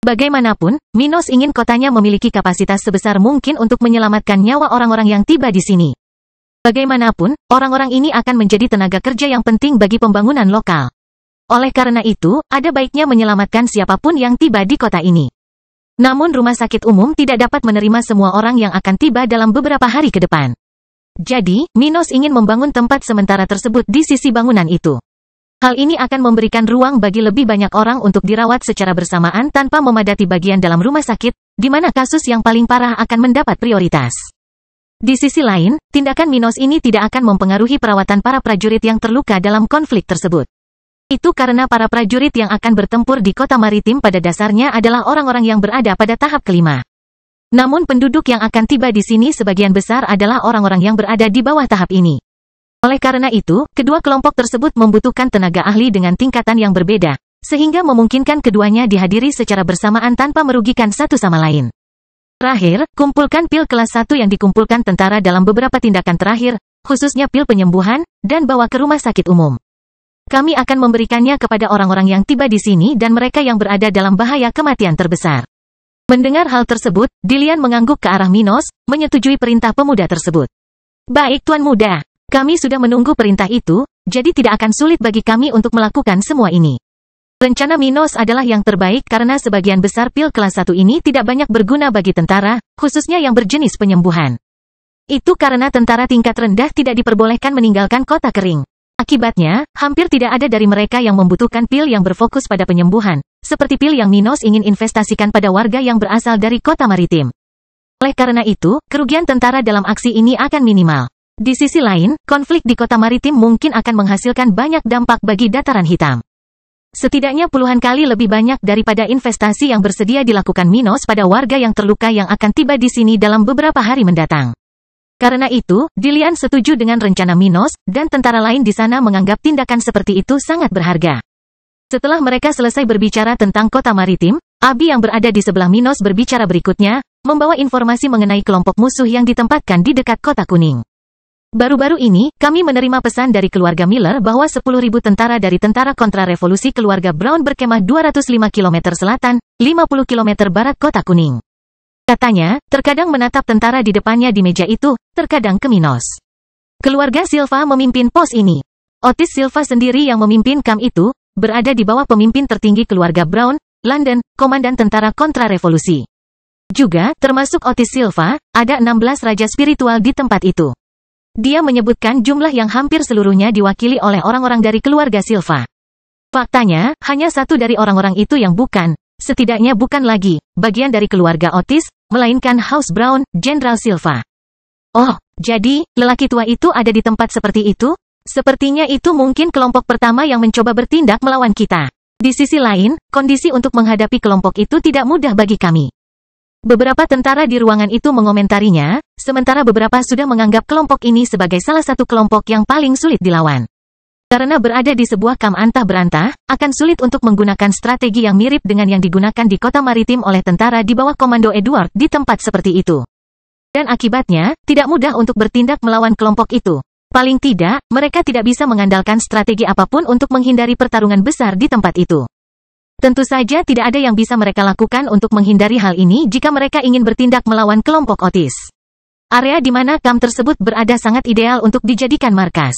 Bagaimanapun, Minos ingin kotanya memiliki kapasitas sebesar mungkin untuk menyelamatkan nyawa orang-orang yang tiba di sini. Bagaimanapun, orang-orang ini akan menjadi tenaga kerja yang penting bagi pembangunan lokal. Oleh karena itu, ada baiknya menyelamatkan siapapun yang tiba di kota ini. Namun rumah sakit umum tidak dapat menerima semua orang yang akan tiba dalam beberapa hari ke depan. Jadi, Minos ingin membangun tempat sementara tersebut di sisi bangunan itu. Hal ini akan memberikan ruang bagi lebih banyak orang untuk dirawat secara bersamaan tanpa memadati bagian dalam rumah sakit, di mana kasus yang paling parah akan mendapat prioritas. Di sisi lain, tindakan Minos ini tidak akan mempengaruhi perawatan para prajurit yang terluka dalam konflik tersebut. Itu karena para prajurit yang akan bertempur di kota maritim pada dasarnya adalah orang-orang yang berada pada tahap kelima. Namun penduduk yang akan tiba di sini sebagian besar adalah orang-orang yang berada di bawah tahap ini. Oleh karena itu, kedua kelompok tersebut membutuhkan tenaga ahli dengan tingkatan yang berbeda, sehingga memungkinkan keduanya dihadiri secara bersamaan tanpa merugikan satu sama lain. Terakhir, kumpulkan pil kelas 1 yang dikumpulkan tentara dalam beberapa tindakan terakhir, khususnya pil penyembuhan, dan bawa ke rumah sakit umum. Kami akan memberikannya kepada orang-orang yang tiba di sini dan mereka yang berada dalam bahaya kematian terbesar. Mendengar hal tersebut, Dilian mengangguk ke arah Minos, menyetujui perintah pemuda tersebut. Baik Tuan Muda, kami sudah menunggu perintah itu, jadi tidak akan sulit bagi kami untuk melakukan semua ini. Rencana Minos adalah yang terbaik karena sebagian besar pil kelas 1 ini tidak banyak berguna bagi tentara, khususnya yang berjenis penyembuhan. Itu karena tentara tingkat rendah tidak diperbolehkan meninggalkan kota kering. Akibatnya, hampir tidak ada dari mereka yang membutuhkan pil yang berfokus pada penyembuhan, seperti pil yang Minos ingin investasikan pada warga yang berasal dari kota maritim. Oleh karena itu, kerugian tentara dalam aksi ini akan minimal. Di sisi lain, konflik di kota maritim mungkin akan menghasilkan banyak dampak bagi Dataran Hitam. Setidaknya puluhan kali lebih banyak daripada investasi yang bersedia dilakukan Minos pada warga yang terluka yang akan tiba di sini dalam beberapa hari mendatang. Karena itu, Dilian setuju dengan rencana Minos, dan tentara lain di sana menganggap tindakan seperti itu sangat berharga. Setelah mereka selesai berbicara tentang kota maritim, Abi yang berada di sebelah Minos berbicara berikutnya, membawa informasi mengenai kelompok musuh yang ditempatkan di dekat kota kuning. Baru-baru ini, kami menerima pesan dari keluarga Miller bahwa 10.000 tentara dari tentara kontra-revolusi keluarga Brown berkemah 205 km selatan, 50 km barat kota kuning. Katanya, terkadang menatap tentara di depannya di meja itu, terkadang ke Minos. Keluarga Silva memimpin pos ini. Otis Silva sendiri yang memimpin kamp itu, berada di bawah pemimpin tertinggi keluarga Brown, London, komandan tentara kontra-revolusi. Juga, termasuk Otis Silva, ada 16 raja spiritual di tempat itu. Dia menyebutkan jumlah yang hampir seluruhnya diwakili oleh orang-orang dari keluarga Silva. Faktanya, hanya satu dari orang-orang itu yang bukan, setidaknya bukan lagi, bagian dari keluarga Otis, melainkan House Brown, Jenderal Silva. Oh, jadi, lelaki tua itu ada di tempat seperti itu? Sepertinya itu mungkin kelompok pertama yang mencoba bertindak melawan kita. Di sisi lain, kondisi untuk menghadapi kelompok itu tidak mudah bagi kami. Beberapa tentara di ruangan itu mengomentarinya, sementara beberapa sudah menganggap kelompok ini sebagai salah satu kelompok yang paling sulit dilawan. Karena berada di sebuah kamp antah berantah, akan sulit untuk menggunakan strategi yang mirip dengan yang digunakan di kota maritim oleh tentara di bawah komando Edward di tempat seperti itu. Dan akibatnya, tidak mudah untuk bertindak melawan kelompok itu. Paling tidak, mereka tidak bisa mengandalkan strategi apapun untuk menghindari pertarungan besar di tempat itu. Tentu saja tidak ada yang bisa mereka lakukan untuk menghindari hal ini jika mereka ingin bertindak melawan kelompok Otis. Area di mana kamp tersebut berada sangat ideal untuk dijadikan markas.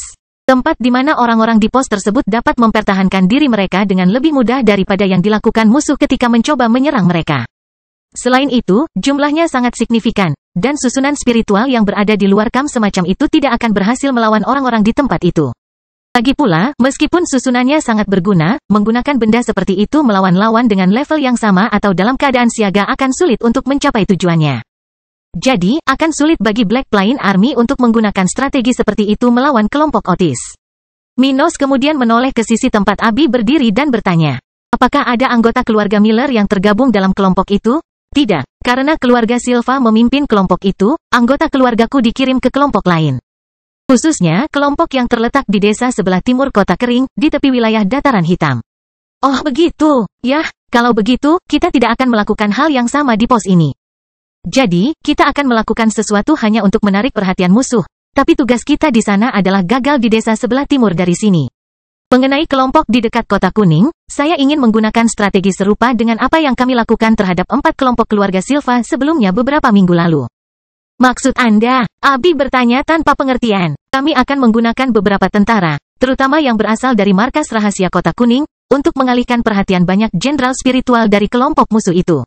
Tempat di mana orang-orang di pos tersebut dapat mempertahankan diri mereka dengan lebih mudah daripada yang dilakukan musuh ketika mencoba menyerang mereka. Selain itu, jumlahnya sangat signifikan, dan susunan spiritual yang berada di luar kamp semacam itu tidak akan berhasil melawan orang-orang di tempat itu. Lagi pula, meskipun susunannya sangat berguna, menggunakan benda seperti itu melawan lawan dengan level yang sama atau dalam keadaan siaga akan sulit untuk mencapai tujuannya. Jadi, akan sulit bagi Black Plain Army untuk menggunakan strategi seperti itu melawan kelompok Otis. Minos kemudian menoleh ke sisi tempat Abi berdiri dan bertanya, apakah ada anggota keluarga Miller yang tergabung dalam kelompok itu? Tidak, karena keluarga Silva memimpin kelompok itu, anggota keluargaku dikirim ke kelompok lain. Khususnya, kelompok yang terletak di desa sebelah timur kota kering, di tepi wilayah dataran hitam. Oh begitu, ya, kalau begitu, kita tidak akan melakukan hal yang sama di pos ini. Jadi, kita akan melakukan sesuatu hanya untuk menarik perhatian musuh, tapi tugas kita di sana adalah gagal di desa sebelah timur dari sini. Mengenai kelompok di dekat kota kuning, saya ingin menggunakan strategi serupa dengan apa yang kami lakukan terhadap 4 kelompok keluarga Silva sebelumnya beberapa minggu lalu. Maksud Anda? Abi bertanya tanpa pengertian. Kami akan menggunakan beberapa tentara, terutama yang berasal dari markas rahasia kota kuning, untuk mengalihkan perhatian banyak jenderal spiritual dari kelompok musuh itu.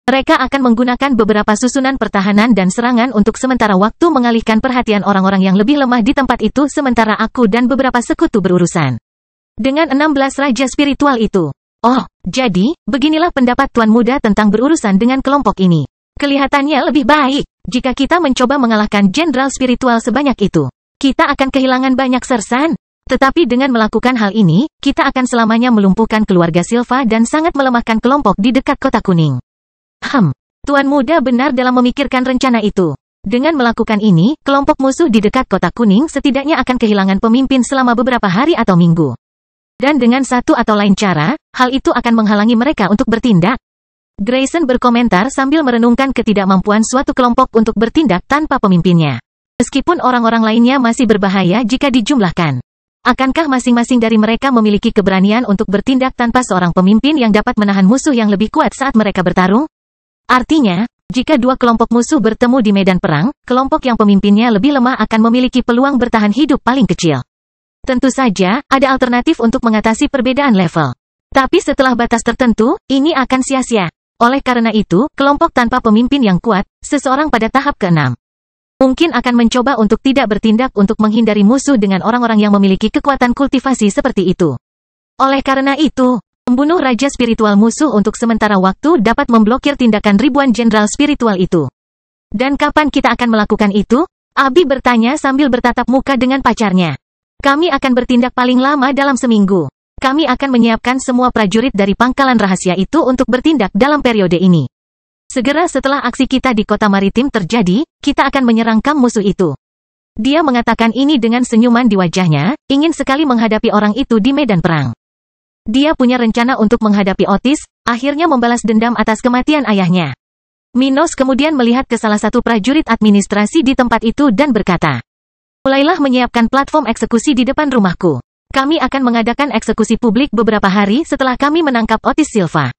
Mereka akan menggunakan beberapa susunan pertahanan dan serangan untuk sementara waktu mengalihkan perhatian orang-orang yang lebih lemah di tempat itu sementara aku dan beberapa sekutu berurusan dengan 16 raja spiritual itu. Oh, jadi, beginilah pendapat Tuan Muda tentang berurusan dengan kelompok ini. Kelihatannya lebih baik jika kita mencoba mengalahkan jenderal spiritual sebanyak itu. Kita akan kehilangan banyak sersan. Tetapi dengan melakukan hal ini, kita akan selamanya melumpuhkan keluarga Silva dan sangat melemahkan kelompok di dekat kota kuning. Tuan Muda benar dalam memikirkan rencana itu. Dengan melakukan ini, kelompok musuh di dekat kota kuning setidaknya akan kehilangan pemimpin selama beberapa hari atau minggu. Dan dengan satu atau lain cara, hal itu akan menghalangi mereka untuk bertindak. Grayson berkomentar sambil merenungkan ketidakmampuan suatu kelompok untuk bertindak tanpa pemimpinnya. Meskipun orang-orang lainnya masih berbahaya jika dijumlahkan. Akankah masing-masing dari mereka memiliki keberanian untuk bertindak tanpa seorang pemimpin yang dapat menahan musuh yang lebih kuat saat mereka bertarung? Artinya, jika dua kelompok musuh bertemu di medan perang, kelompok yang pemimpinnya lebih lemah akan memiliki peluang bertahan hidup paling kecil. Tentu saja, ada alternatif untuk mengatasi perbedaan level. Tapi setelah batas tertentu, ini akan sia-sia. Oleh karena itu, kelompok tanpa pemimpin yang kuat, seseorang pada tahap ke-6, mungkin akan mencoba untuk tidak bertindak untuk menghindari musuh dengan orang-orang yang memiliki kekuatan kultivasi seperti itu. Oleh karena itu, membunuh raja spiritual musuh untuk sementara waktu dapat memblokir tindakan ribuan jenderal spiritual itu. Dan kapan kita akan melakukan itu? Abi bertanya sambil bertatap muka dengan pacarnya. Kami akan bertindak paling lama dalam seminggu. Kami akan menyiapkan semua prajurit dari pangkalan rahasia itu untuk bertindak dalam periode ini. Segera setelah aksi kita di kota maritim terjadi, kita akan menyerang kamp musuh itu. Dia mengatakan ini dengan senyuman di wajahnya, ingin sekali menghadapi orang itu di medan perang. Dia punya rencana untuk menghadapi Otis, akhirnya membalas dendam atas kematian ayahnya. Minos kemudian melihat ke salah satu prajurit administrasi di tempat itu dan berkata, mulailah menyiapkan platform eksekusi di depan rumahku. Kami akan mengadakan eksekusi publik beberapa hari setelah kami menangkap Otis Silva.